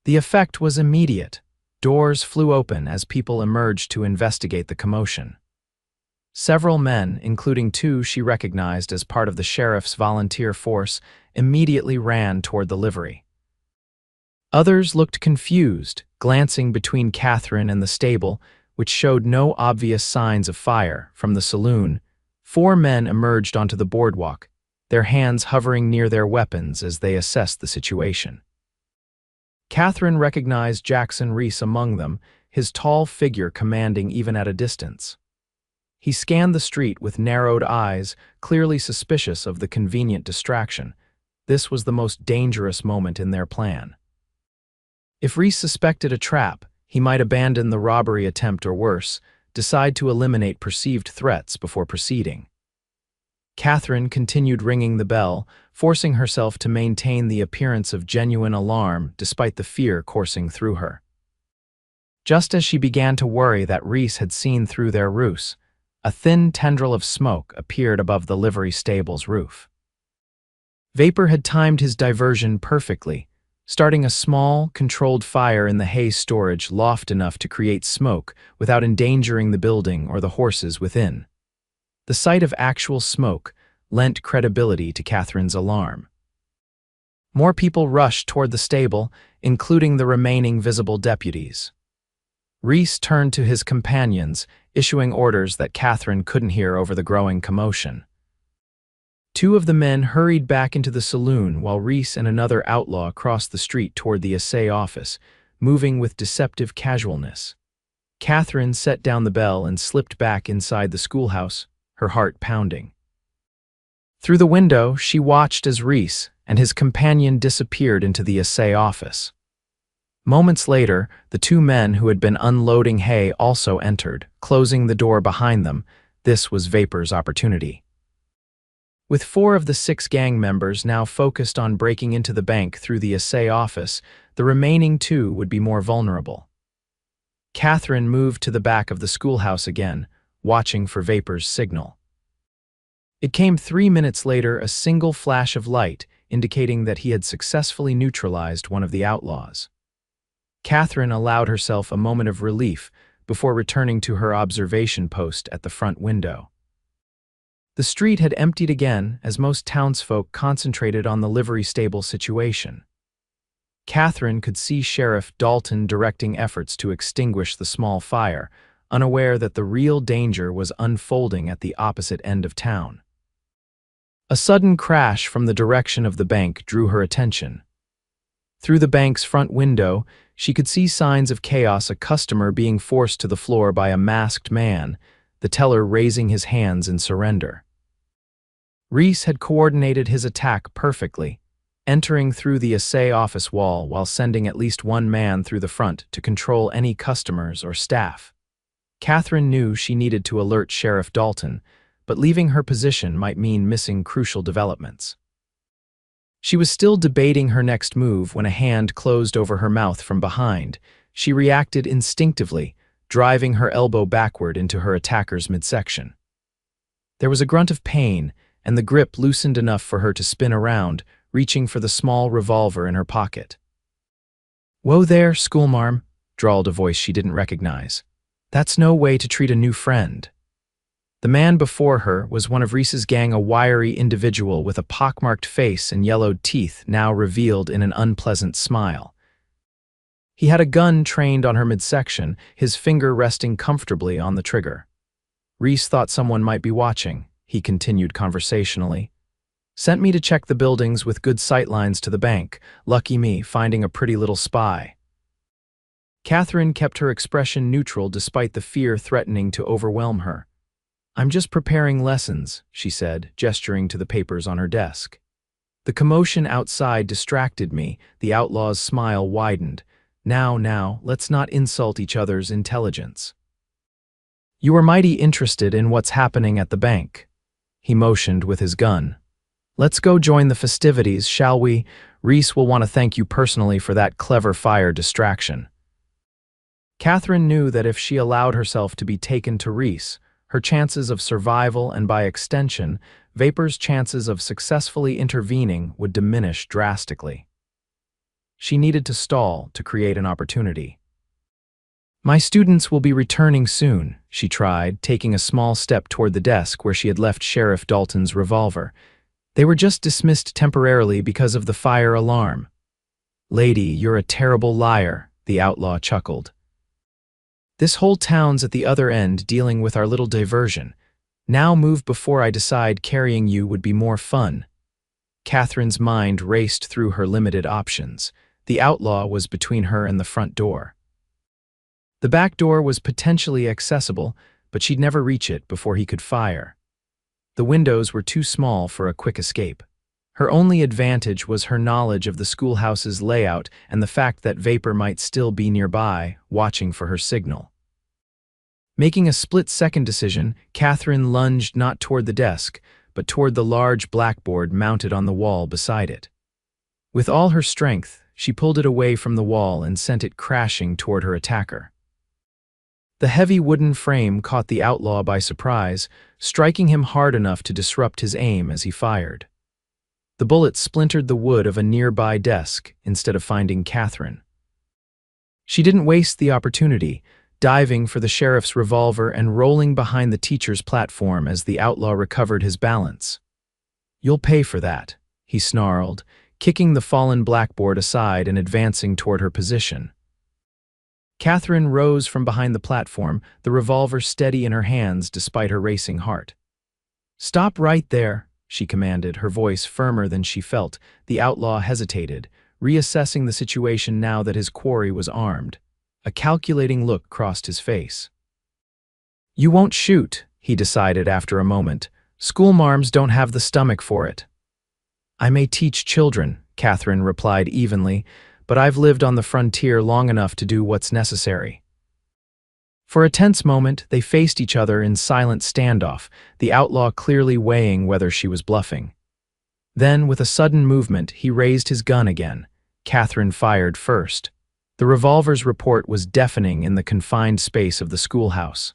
The effect was immediate. Doors flew open as people emerged to investigate the commotion. Several men, including 2 she recognized as part of the sheriff's volunteer force, immediately ran toward the livery. Others looked confused, glancing between Catherine and the stable, which showed no obvious signs of fire. From the saloon, 4 men emerged onto the boardwalk, their hands hovering near their weapons as they assessed the situation. Catherine recognized Jackson Reese among them, his tall figure commanding even at a distance. He scanned the street with narrowed eyes, clearly suspicious of the convenient distraction. This was the most dangerous moment in their plan. If Reese suspected a trap, he might abandon the robbery attempt or worse, decide to eliminate perceived threats before proceeding. Catherine continued ringing the bell, forcing herself to maintain the appearance of genuine alarm despite the fear coursing through her. Just as she began to worry that Reese had seen through their ruse, a thin tendril of smoke appeared above the livery stable's roof. Vapor had timed his diversion perfectly, starting a small, controlled fire in the hay storage loft enough to create smoke without endangering the building or the horses within. The sight of actual smoke lent credibility to Catherine's alarm. More people rushed toward the stable, including the remaining visible deputies. Reese turned to his companions, issuing orders that Catherine couldn't hear over the growing commotion. Two of the men hurried back into the saloon while Reese and another outlaw crossed the street toward the assay office, moving with deceptive casualness. Catherine set down the bell and slipped back inside the schoolhouse, her heart pounding. Through the window, she watched as Reese and his companion disappeared into the assay office. Moments later, the two men who had been unloading hay also entered, closing the door behind them. This was Vapor's opportunity. With 4 of the 6 gang members now focused on breaking into the bank through the assay office, the remaining 2 would be more vulnerable. Catherine moved to the back of the schoolhouse again, watching for Vapor's signal. It came 3 minutes later, a single flash of light, indicating that he had successfully neutralized one of the outlaws. Catherine allowed herself a moment of relief before returning to her observation post at the front window. The street had emptied again as most townsfolk concentrated on the livery stable situation. Catherine could see Sheriff Dalton directing efforts to extinguish the small fire, unaware that the real danger was unfolding at the opposite end of town. A sudden crash from the direction of the bank drew her attention. Through the bank's front window, she could see signs of chaos, a customer being forced to the floor by a masked man, the teller raising his hands in surrender. Reese had coordinated his attack perfectly, entering through the assay office wall while sending at least one man through the front to control any customers or staff. Catherine knew she needed to alert Sheriff Dalton, but leaving her position might mean missing crucial developments. She was still debating her next move when a hand closed over her mouth from behind. She reacted instinctively, driving her elbow backward into her attacker's midsection. There was a grunt of pain, and the grip loosened enough for her to spin around, reaching for the small revolver in her pocket. "Whoa there, schoolmarm," drawled a voice she didn't recognize. "That's no way to treat a new friend." The man before her was one of Reese's gang, a wiry individual with a pockmarked face and yellowed teeth now revealed in an unpleasant smile. He had a gun trained on her midsection, his finger resting comfortably on the trigger. Reese thought someone might be watching, he continued conversationally. "Sent me to check the buildings with good sightlines to the bank. Lucky me, finding a pretty little spy." Catherine kept her expression neutral despite the fear threatening to overwhelm her. "I'm just preparing lessons," she said, gesturing to the papers on her desk. "The commotion outside distracted me." The outlaw's smile widened. Now, let's not insult each other's intelligence." "You are mighty interested in what's happening at the bank." He motioned with his gun. "Let's go join the festivities, shall we? Reese will want to thank you personally for that clever fire distraction." Catherine knew that if she allowed herself to be taken to Reese, her chances of survival and, by extension, Vapor's chances of successfully intervening would diminish drastically. She needed to stall to create an opportunity. "My students will be returning soon," she tried, taking a small step toward the desk where she had left Sheriff Dalton's revolver. "They were just dismissed temporarily because of the fire alarm." "Lady, you're a terrible liar," the outlaw chuckled. "This whole town's at the other end dealing with our little diversion. Now move before I decide carrying you would be more fun." Catherine's mind raced through her limited options. The outlaw was between her and the front door. The back door was potentially accessible, but she'd never reach it before he could fire. The windows were too small for a quick escape. Her only advantage was her knowledge of the schoolhouse's layout and the fact that Vapor might still be nearby, watching for her signal. Making a split-second decision, Catherine lunged not toward the desk, but toward the large blackboard mounted on the wall beside it. With all her strength, she pulled it away from the wall and sent it crashing toward her attacker. The heavy wooden frame caught the outlaw by surprise, striking him hard enough to disrupt his aim as he fired. The bullet splintered the wood of a nearby desk instead of finding Catherine. She didn't waste the opportunity, diving for the sheriff's revolver and rolling behind the teacher's platform as the outlaw recovered his balance. "You'll pay for that," he snarled, kicking the fallen blackboard aside and advancing toward her position. Catherine rose from behind the platform, the revolver steady in her hands despite her racing heart. "Stop right there," she commanded, her voice firmer than she felt. The outlaw hesitated, reassessing the situation now that his quarry was armed. A calculating look crossed his face. "You won't shoot," he decided after a moment. "Schoolmarms don't have the stomach for it." "I may teach children," Catherine replied evenly, "but I've lived on the frontier long enough to do what's necessary." For a tense moment, they faced each other in silent standoff, the outlaw clearly weighing whether she was bluffing. Then, with a sudden movement, he raised his gun again. Catherine fired first. The revolver's report was deafening in the confined space of the schoolhouse.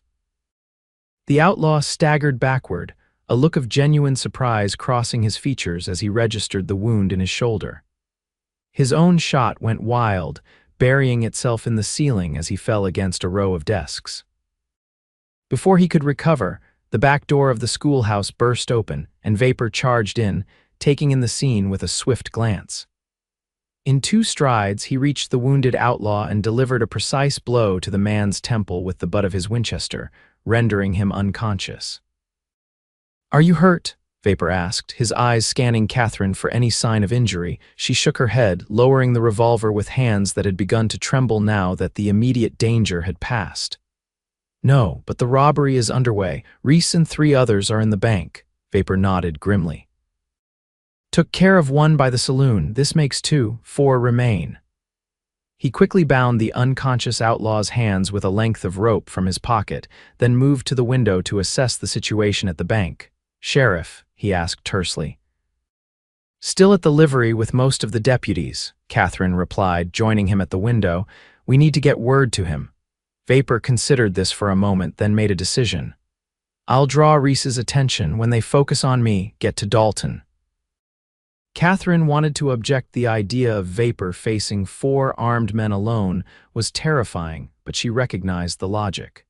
The outlaw staggered backward, a look of genuine surprise crossing his features as he registered the wound in his shoulder. His own shot went wild, burying itself in the ceiling as he fell against a row of desks. Before he could recover, the back door of the schoolhouse burst open, and Vapor charged in, taking in the scene with a swift glance. In 2 strides, he reached the wounded outlaw and delivered a precise blow to the man's temple with the butt of his Winchester, rendering him unconscious. "Are you hurt?" Vapor asked, his eyes scanning Catherine for any sign of injury. She shook her head, lowering the revolver with hands that had begun to tremble now that the immediate danger had passed. "No, but the robbery is underway. Reese and 3 others are in the bank." Vapor nodded grimly. "Took care of 1 by the saloon. This makes 2. 4 remain." He quickly bound the unconscious outlaw's hands with a length of rope from his pocket, then moved to the window to assess the situation at the bank. "Sheriff?" he asked tersely. "Still at the livery with most of the deputies," Catherine replied, joining him at the window. "We need to get word to him." Vapor considered this for a moment, then made a decision. "I'll draw Reese's attention. When they focus on me, get to Dalton." Catherine wanted to object. The idea of Vapor facing 4 armed men alone was terrifying, but she recognized the logic.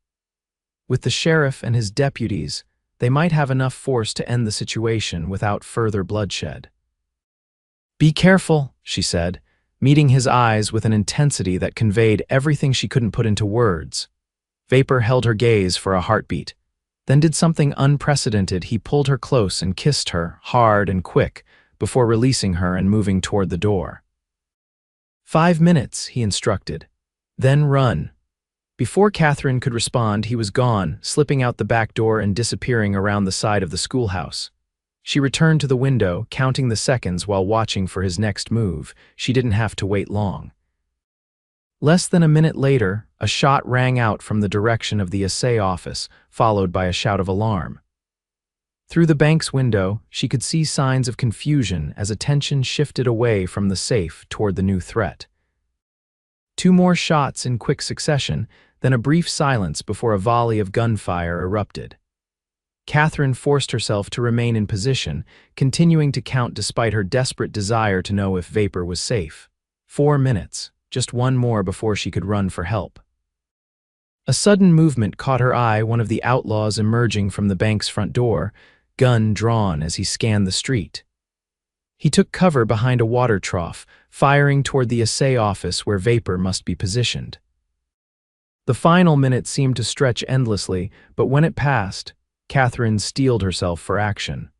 With the sheriff and his deputies, they might have enough force to end the situation without further bloodshed. "Be careful," she said, meeting his eyes with an intensity that conveyed everything she couldn't put into words. Vapor held her gaze for a heartbeat, then did something unprecedented. He pulled her close and kissed her, hard and quick, before releasing her and moving toward the door. 5 minutes, he instructed. Then run. Before Catherine could respond, he was gone, slipping out the back door and disappearing around the side of the schoolhouse. She returned to the window, counting the seconds while watching for his next move. She didn't have to wait long. Less than a minute later, a shot rang out from the direction of the assay office, followed by a shout of alarm. Through the bank's window, she could see signs of confusion as attention shifted away from the safe toward the new threat. 2 more shots in quick succession, then a brief silence before a volley of gunfire erupted. Catherine forced herself to remain in position, continuing to count despite her desperate desire to know if Vapor was safe. 4 minutes, just 1 more before she could run for help. A sudden movement caught her eye, one of the outlaws emerging from the bank's front door, gun drawn as he scanned the street. He took cover behind a water trough, firing toward the assay office where Vapor must be positioned. The final minute seemed to stretch endlessly, but when it passed, Catherine steeled herself for action.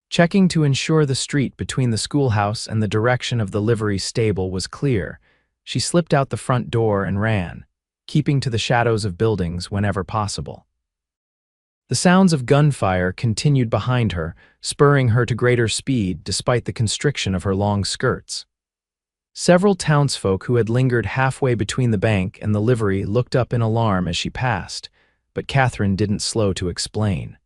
Checking to ensure the street between the schoolhouse and the direction of the livery stable was clear, she slipped out the front door and ran, keeping to the shadows of buildings whenever possible. The sounds of gunfire continued behind her, spurring her to greater speed despite the constriction of her long skirts. Several townsfolk who had lingered halfway between the bank and the livery looked up in alarm as she passed, but Catherine didn't slow to explain.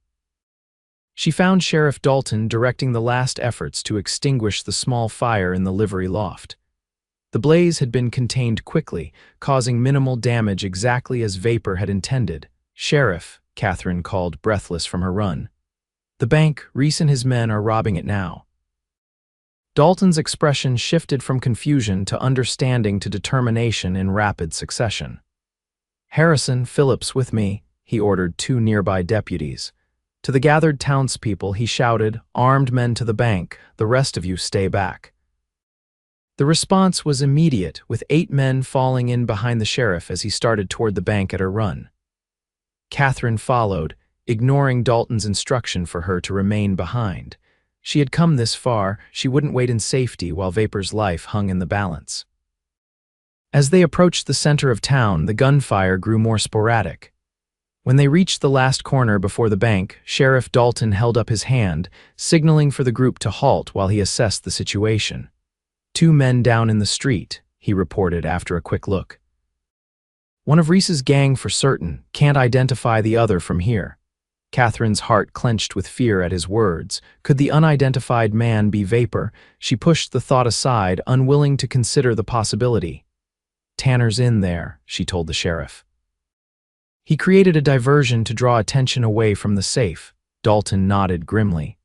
She found Sheriff Dalton directing the last efforts to extinguish the small fire in the livery loft. The blaze had been contained quickly, causing minimal damage exactly as Vapor had intended. "Sheriff," Catherine called, breathless from her run. "The bank, Reese and his men are robbing it now." Dalton's expression shifted from confusion to understanding to determination in rapid succession. "Harrison, Phillips with me," he ordered 2 nearby deputies. To the gathered townspeople, he shouted, "Armed men to the bank, the rest of you stay back." The response was immediate, with 8 men falling in behind the sheriff as he started toward the bank at her run. Catherine followed, ignoring Dalton's instruction for her to remain behind. She had come this far, she wouldn't wait in safety while Vapor's life hung in the balance. As they approached the center of town, the gunfire grew more sporadic. When they reached the last corner before the bank, Sheriff Dalton held up his hand, signaling for the group to halt while he assessed the situation. "2 men down in the street," he reported after a quick look. "One of Reese's gang for certain, can't identify the other from here." Catherine's heart clenched with fear at his words. Could the unidentified man be Vapor? She pushed the thought aside, unwilling to consider the possibility. "Tanner's in there," she told the sheriff. "He created a diversion to draw attention away from the safe." Dalton nodded grimly.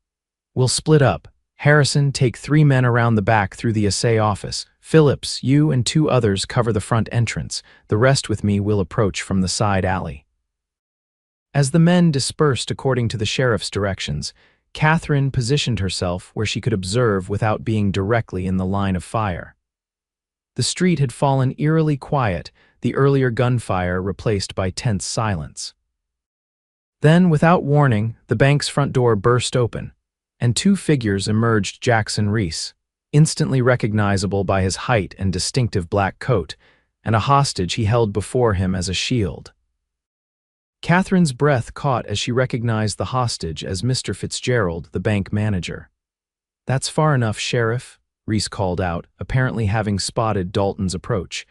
"We'll split up. Harrison, take 3 men around the back through the assay office. Phillips, you and 2 others cover the front entrance. The rest with me will approach from the side alley." As the men dispersed according to the sheriff's directions, Catherine positioned herself where she could observe without being directly in the line of fire. The street had fallen eerily quiet, the earlier gunfire replaced by tense silence. Then, without warning, the bank's front door burst open, and 2 figures emerged. Jackson Reese, instantly recognizable by his height and distinctive black coat, and a hostage he held before him as a shield. Catherine's breath caught as she recognized the hostage as Mr. Fitzgerald, the bank manager. "That's far enough, Sheriff," Reese called out, apparently having spotted Dalton's approach.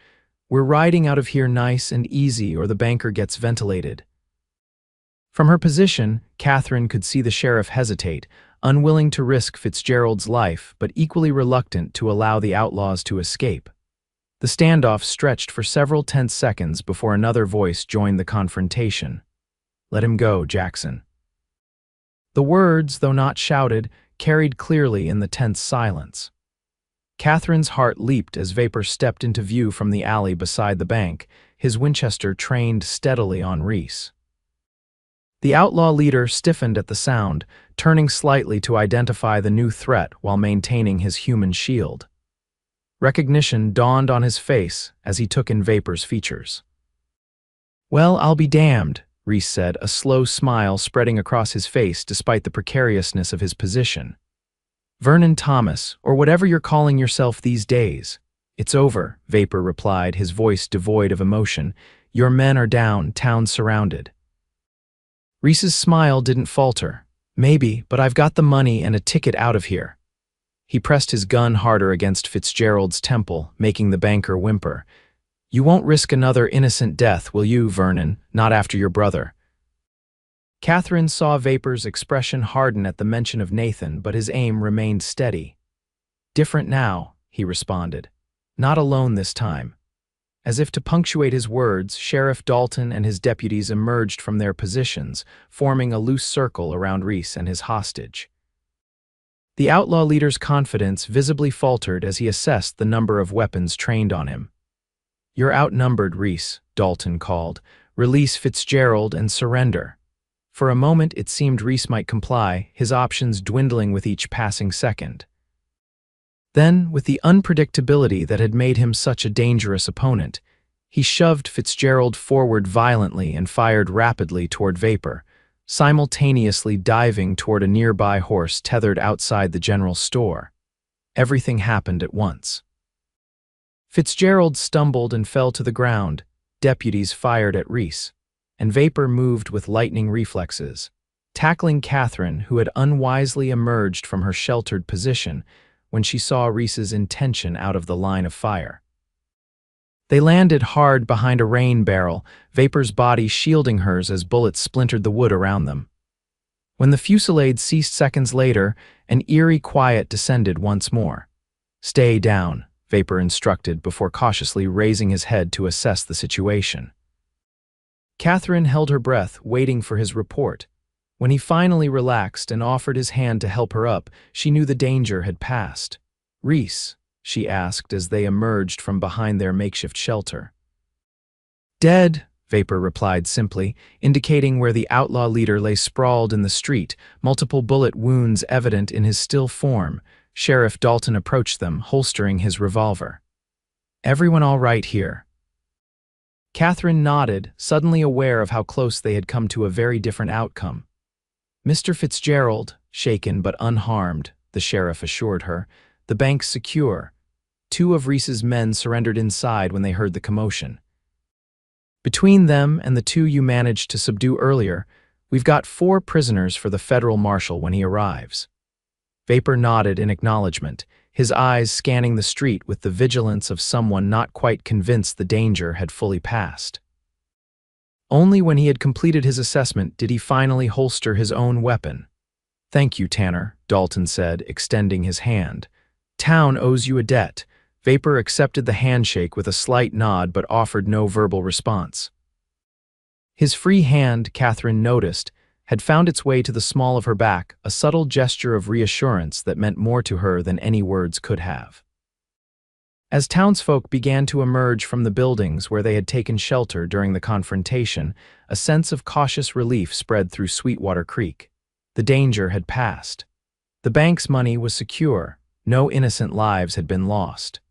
"We're riding out of here nice and easy or the banker gets ventilated." From her position, Catherine could see the sheriff hesitate, unwilling to risk Fitzgerald's life but equally reluctant to allow the outlaws to escape. The standoff stretched for several tense seconds before another voice joined the confrontation. "Let him go, Jackson." The words, though not shouted, carried clearly in the tense silence. Catherine's heart leaped as Vapor stepped into view from the alley beside the bank, his Winchester trained steadily on Reese. The outlaw leader stiffened at the sound, turning slightly to identify the new threat while maintaining his human shield. Recognition dawned on his face as he took in Vapor's features. "Well, I'll be damned," Reese said, a slow smile spreading across his face despite the precariousness of his position. "Vernon Thomas, or whatever you're calling yourself these days." "It's over," Vapor replied, his voice devoid of emotion. "Your men are down, town surrounded." Reese's smile didn't falter. "Maybe, but I've got the money and a ticket out of here." He pressed his gun harder against Fitzgerald's temple, making the banker whimper. "You won't risk another innocent death, will you, Vernon? Not after your brother." Catherine saw Vapor's expression harden at the mention of Nathan, but his aim remained steady. "Different now," he responded. "Not alone this time." As if to punctuate his words, Sheriff Dalton and his deputies emerged from their positions, forming a loose circle around Reese and his hostage. The outlaw leader's confidence visibly faltered as he assessed the number of weapons trained on him. "You're outnumbered, Reese," Dalton called. "Release Fitzgerald and surrender." For a moment it seemed Reese might comply, his options dwindling with each passing second. Then, with the unpredictability that had made him such a dangerous opponent, he shoved Fitzgerald forward violently and fired rapidly toward Vapor, simultaneously diving toward a nearby horse tethered outside the general store. Everything happened at once. Fitzgerald stumbled and fell to the ground. Deputies fired at Reese, and Vapor moved with lightning reflexes, tackling Catherine, who had unwisely emerged from her sheltered position when she saw Reese's intention out of the line of fire. They landed hard behind a rain barrel, Vapor's body shielding hers as bullets splintered the wood around them. When the fusillade ceased seconds later, an eerie quiet descended once more. "Stay down," Vapor instructed before cautiously raising his head to assess the situation. Catherine held her breath, waiting for his report. When he finally relaxed and offered his hand to help her up, she knew the danger had passed. "Reese?" she asked as they emerged from behind their makeshift shelter. "Dead," Vapor replied simply, indicating where the outlaw leader lay sprawled in the street, multiple bullet wounds evident in his still form. Sheriff Dalton approached them, holstering his revolver. "Everyone all right here?" Catherine nodded, suddenly aware of how close they had come to a very different outcome. Mr. Fitzgerald, shaken but unharmed, the sheriff assured her. The bank's secure. 2 of Reese's men surrendered inside when they heard the commotion. Between them and the 2 you managed to subdue earlier, we've got 4 prisoners for the federal marshal when he arrives. Vapor nodded in acknowledgement, his eyes scanning the street with the vigilance of someone not quite convinced the danger had fully passed. Only when he had completed his assessment did he finally holster his own weapon. "Thank you, Tanner," Dalton said, extending his hand. "Town owes you a debt." Vapor accepted the handshake with a slight nod but offered no verbal response. His free hand, Catherine noticed, had found its way to the small of her back, a subtle gesture of reassurance that meant more to her than any words could have. As townsfolk began to emerge from the buildings where they had taken shelter during the confrontation, a sense of cautious relief spread through Sweetwater Creek. The danger had passed. The bank's money was secure. No innocent lives had been lost.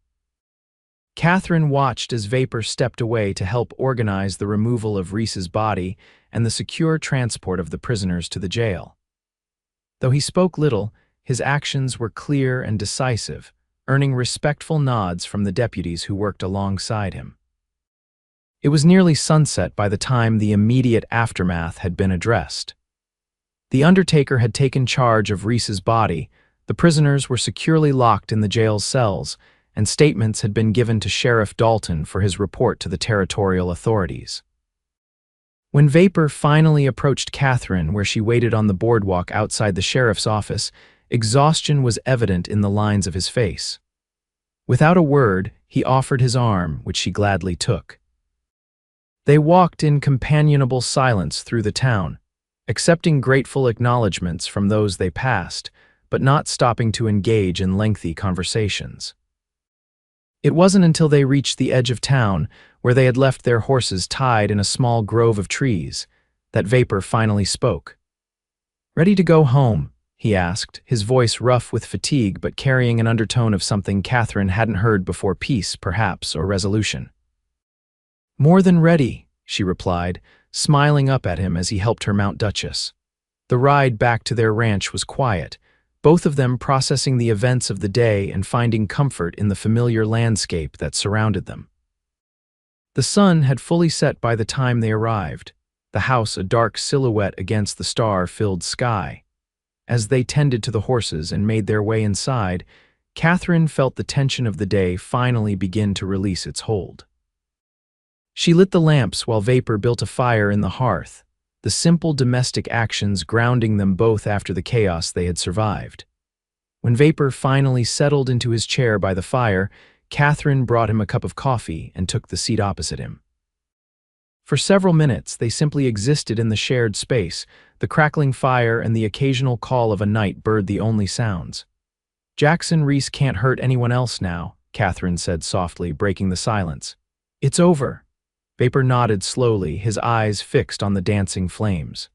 Catherine watched as Vapor stepped away to help organize the removal of Reese's body and the secure transport of the prisoners to the jail. Though he spoke little, his actions were clear and decisive, earning respectful nods from the deputies who worked alongside him. It was nearly sunset by the time the immediate aftermath had been addressed. The undertaker had taken charge of Reese's body, the prisoners were securely locked in the jail's cells, and statements had been given to Sheriff Dalton for his report to the territorial authorities. When Vapor finally approached Catherine where she waited on the boardwalk outside the sheriff's office, exhaustion was evident in the lines of his face. Without a word, he offered his arm, which she gladly took. They walked in companionable silence through the town, accepting grateful acknowledgments from those they passed, but not stopping to engage in lengthy conversations. It wasn't until they reached the edge of town, where they had left their horses tied in a small grove of trees, that Vapor finally spoke. "Ready to go home?" he asked, his voice rough with fatigue but carrying an undertone of something Catherine hadn't heard before, peace, perhaps, or resolution. "More than ready," she replied, smiling up at him as he helped her mount Duchess. The ride back to their ranch was quiet, both of them processing the events of the day and finding comfort in the familiar landscape that surrounded them. The sun had fully set by the time they arrived, the house a dark silhouette against the star-filled sky. As they tended to the horses and made their way inside, Catherine felt the tension of the day finally begin to release its hold. She lit the lamps while Vapor built a fire in the hearth, the simple domestic actions grounding them both after the chaos they had survived. When Vapor finally settled into his chair by the fire, Catherine brought him a cup of coffee and took the seat opposite him. For several minutes, they simply existed in the shared space, the crackling fire and the occasional call of a night bird the only sounds. "Jackson Reese can't hurt anyone else now," Catherine said softly, breaking the silence. "It's over." Vapor nodded slowly, his eyes fixed on the dancing flames.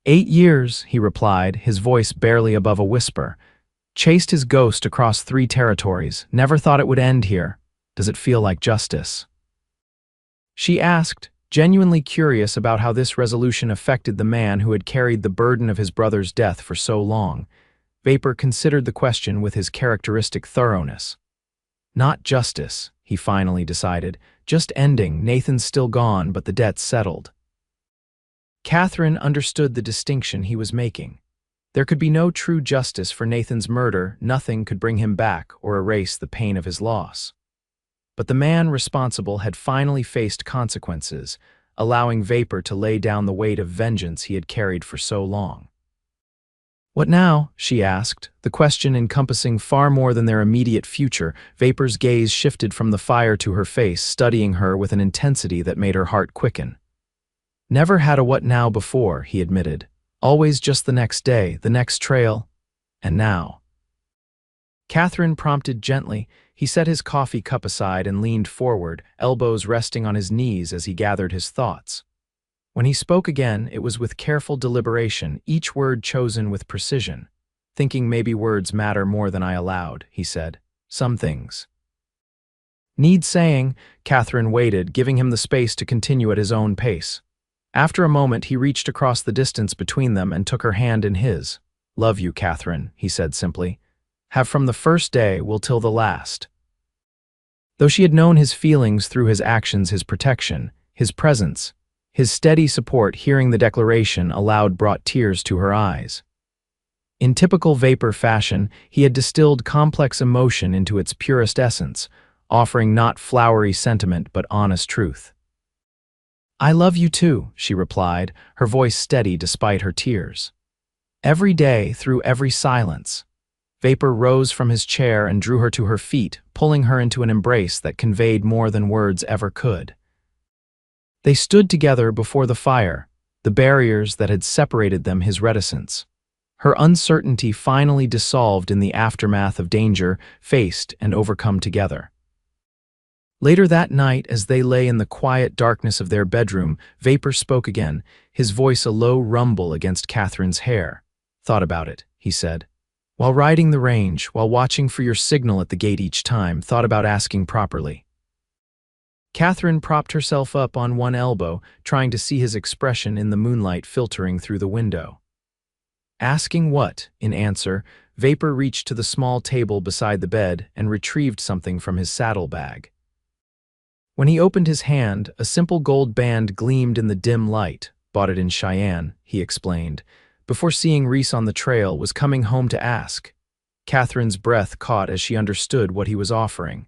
8 years, he replied, his voice barely above a whisper. "Chased his ghost across 3 territories. Never thought it would end here. Does it feel like justice?" She asked, genuinely curious about how this resolution affected the man who had carried the burden of his brother's death for so long. Vapor considered the question with his characteristic thoroughness. "Not justice," he finally decided. "Just ending. Nathan's still gone, but the debt's settled." Catherine understood the distinction he was making. There could be no true justice for Nathan's murder, nothing could bring him back or erase the pain of his loss. But the man responsible had finally faced consequences, allowing Vapor to lay down the weight of vengeance he had carried for so long. "What now?" she asked, the question encompassing far more than their immediate future. Vapor's gaze shifted from the fire to her face, studying her with an intensity that made her heart quicken. "Never had a what now before," he admitted. "Always just the next day, the next trail, and now." Catherine prompted gently. He set his coffee cup aside and leaned forward, elbows resting on his knees as he gathered his thoughts. When he spoke again, it was with careful deliberation, each word chosen with precision. "Thinking maybe words matter more than I allowed," he said. "Some things." Need saying, Catherine waited, giving him the space to continue at his own pace. After a moment, he reached across the distance between them and took her hand in his. Love you, Catherine, he said simply. Have from the first day will till the last. Though she had known his feelings through his actions, his protection, his presence, his steady support, hearing the declaration aloud brought tears to her eyes. In typical Vapor fashion, he had distilled complex emotion into its purest essence, offering not flowery sentiment but honest truth. I love you too, she replied, her voice steady despite her tears. Every day, through every silence. Vapor rose from his chair and drew her to her feet, pulling her into an embrace that conveyed more than words ever could. They stood together before the fire, the barriers that had separated them his reticence. Her uncertainty finally dissolved in the aftermath of danger faced and overcome together. Later that night, as they lay in the quiet darkness of their bedroom, Vapor spoke again, his voice a low rumble against Catherine's hair. Thought about it, he said. While riding the range, while watching for your signal at the gate each time, thought about asking properly. Catherine propped herself up on one elbow, trying to see his expression in the moonlight filtering through the window. Asking what? In answer, Vapor reached to the small table beside the bed and retrieved something from his saddlebag. When he opened his hand, a simple gold band gleamed in the dim light. Bought it in Cheyenne, he explained. Before seeing Reese on the trail, was coming home to ask. Catherine's breath caught as she understood what he was offering.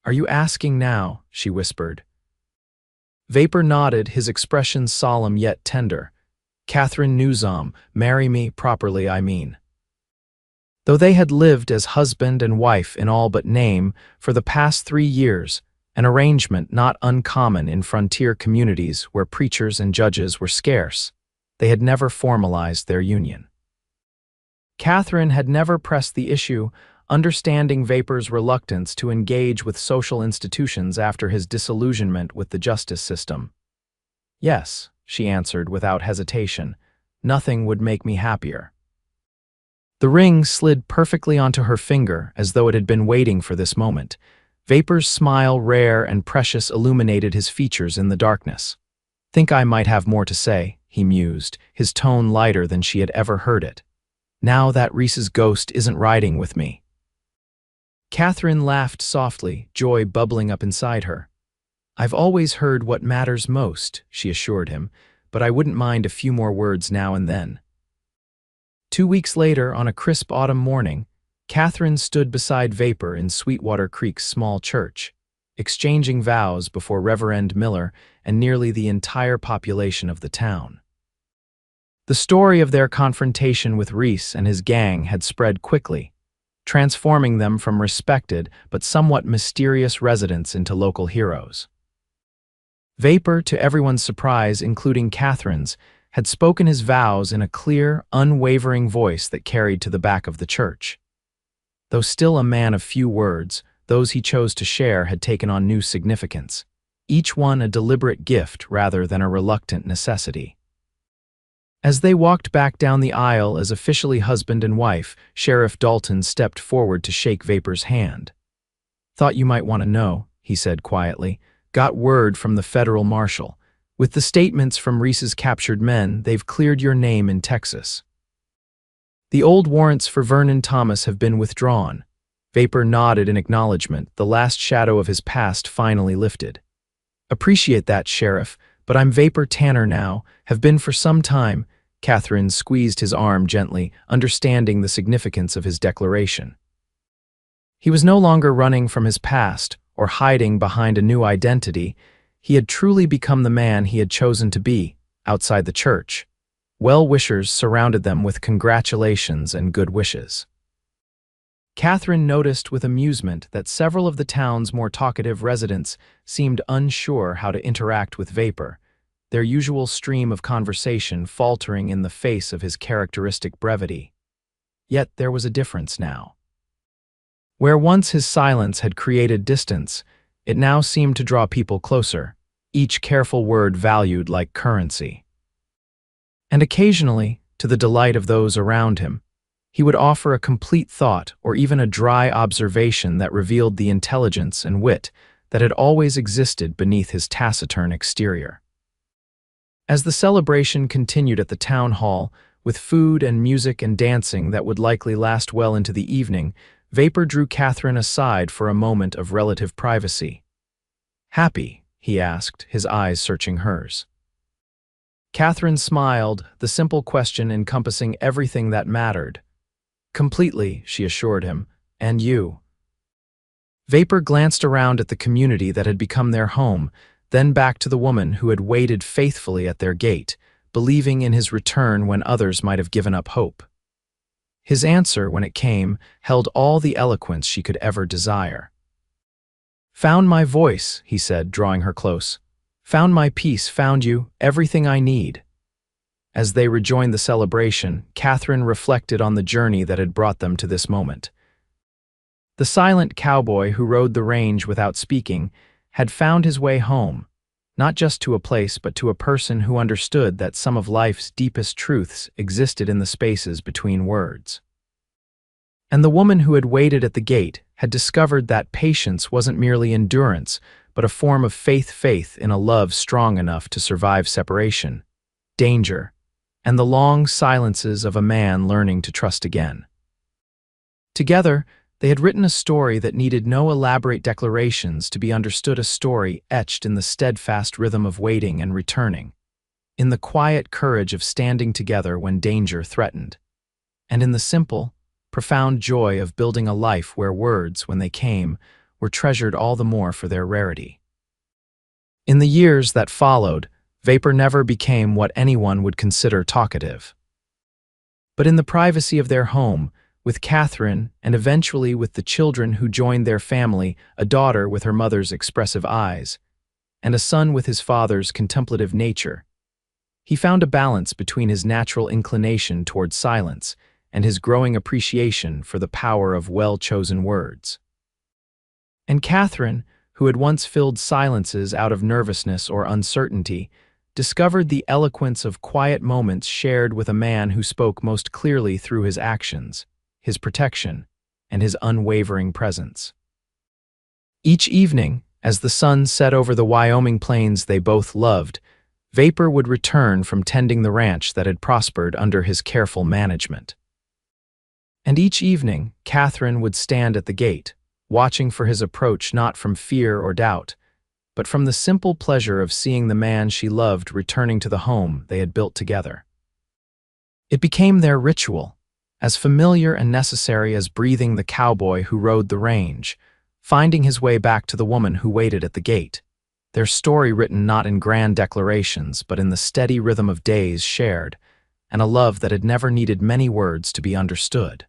Are you asking now? She whispered. Vapor nodded, his expression solemn yet tender. Catherine Newsom, marry me properly, I mean. Though they had lived as husband and wife in all but name for the past 3 years, an arrangement not uncommon in frontier communities where preachers and judges were scarce, they had never formalized their union. Catherine had never pressed the issue, understanding Vapor's reluctance to engage with social institutions after his disillusionment with the justice system. Yes, she answered without hesitation, nothing would make me happier. The ring slid perfectly onto her finger as though it had been waiting for this moment. Vapor's smile, rare and precious, illuminated his features in the darkness. Think I might have more to say, he mused, his tone lighter than she had ever heard it. Now that Reese's ghost isn't riding with me. Catherine laughed softly, joy bubbling up inside her. I've always heard what matters most, she assured him, but I wouldn't mind a few more words now and then. 2 weeks later, on a crisp autumn morning, Catherine stood beside Vapor in Sweetwater Creek's small church, exchanging vows before Reverend Miller and nearly the entire population of the town. The story of their confrontation with Reese and his gang had spread quickly, transforming them from respected but somewhat mysterious residents into local heroes. Vapor, to everyone's surprise, including Catherine's, had spoken his vows in a clear, unwavering voice that carried to the back of the church. Though still a man of few words, those he chose to share had taken on new significance, each one a deliberate gift rather than a reluctant necessity. As they walked back down the aisle as officially husband and wife, Sheriff Dalton stepped forward to shake Vapor's hand. Thought you might want to know, he said quietly. Got word from the federal marshal. With the statements from Reese's captured men, they've cleared your name in Texas. The old warrants for Vernon Thomas have been withdrawn. Vapor nodded in acknowledgement, the last shadow of his past finally lifted. Appreciate that, Sheriff, but I'm Vapor Tanner now, have been for some time. Catherine squeezed his arm gently, understanding the significance of his declaration. He was no longer running from his past or hiding behind a new identity. He had truly become the man he had chosen to be, outside the church. Well-wishers surrounded them with congratulations and good wishes. Catherine noticed with amusement that several of the town's more talkative residents seemed unsure how to interact with Vapor, their usual stream of conversation faltering in the face of his characteristic brevity. Yet there was a difference now. Where once his silence had created distance, it now seemed to draw people closer, each careful word valued like currency. And occasionally, to the delight of those around him, he would offer a complete thought or even a dry observation that revealed the intelligence and wit that had always existed beneath his taciturn exterior. As the celebration continued at the town hall, with food and music and dancing that would likely last well into the evening, Vapor drew Catherine aside for a moment of relative privacy. "Happy?" he asked, his eyes searching hers. Catherine smiled, the simple question encompassing everything that mattered. "Completely," she assured him. "And you?" Vapor glanced around at the community that had become their home, then back to the woman who had waited faithfully at their gate, believing in his return when others might have given up hope. His answer, when it came, held all the eloquence she could ever desire. "Found my voice," he said, drawing her close. "Found my peace, found you, everything I need." As they rejoined the celebration, Catherine reflected on the journey that had brought them to this moment. The silent cowboy who rode the range without speaking had found his way home, not just to a place but to a person who understood that some of life's deepest truths existed in the spaces between words. And the woman who had waited at the gate had discovered that patience wasn't merely endurance, but a form of faith in a love strong enough to survive separation, danger, and the long silences of a man learning to trust again. Together, they had written a story that needed no elaborate declarations to be understood, a story etched in the steadfast rhythm of waiting and returning, in the quiet courage of standing together when danger threatened, and in the simple, profound joy of building a life where words, when they came, were treasured all the more for their rarity. In the years that followed, Vapor never became what anyone would consider talkative. But in the privacy of their home, with Catherine, and eventually with the children who joined their family, a daughter with her mother's expressive eyes, and a son with his father's contemplative nature, he found a balance between his natural inclination toward silence and his growing appreciation for the power of well-chosen words. And Catherine, who had once filled silences out of nervousness or uncertainty, discovered the eloquence of quiet moments shared with a man who spoke most clearly through his actions, his protection, and his unwavering presence. Each evening, as the sun set over the Wyoming plains they both loved, Vapor would return from tending the ranch that had prospered under his careful management. And each evening, Catherine would stand at the gate, watching for his approach not from fear or doubt, but from the simple pleasure of seeing the man she loved returning to the home they had built together. It became their ritual, as familiar and necessary as breathing the cowboy who rode the range, finding his way back to the woman who waited at the gate, their story written not in grand declarations but in the steady rhythm of days shared, and a love that had never needed many words to be understood.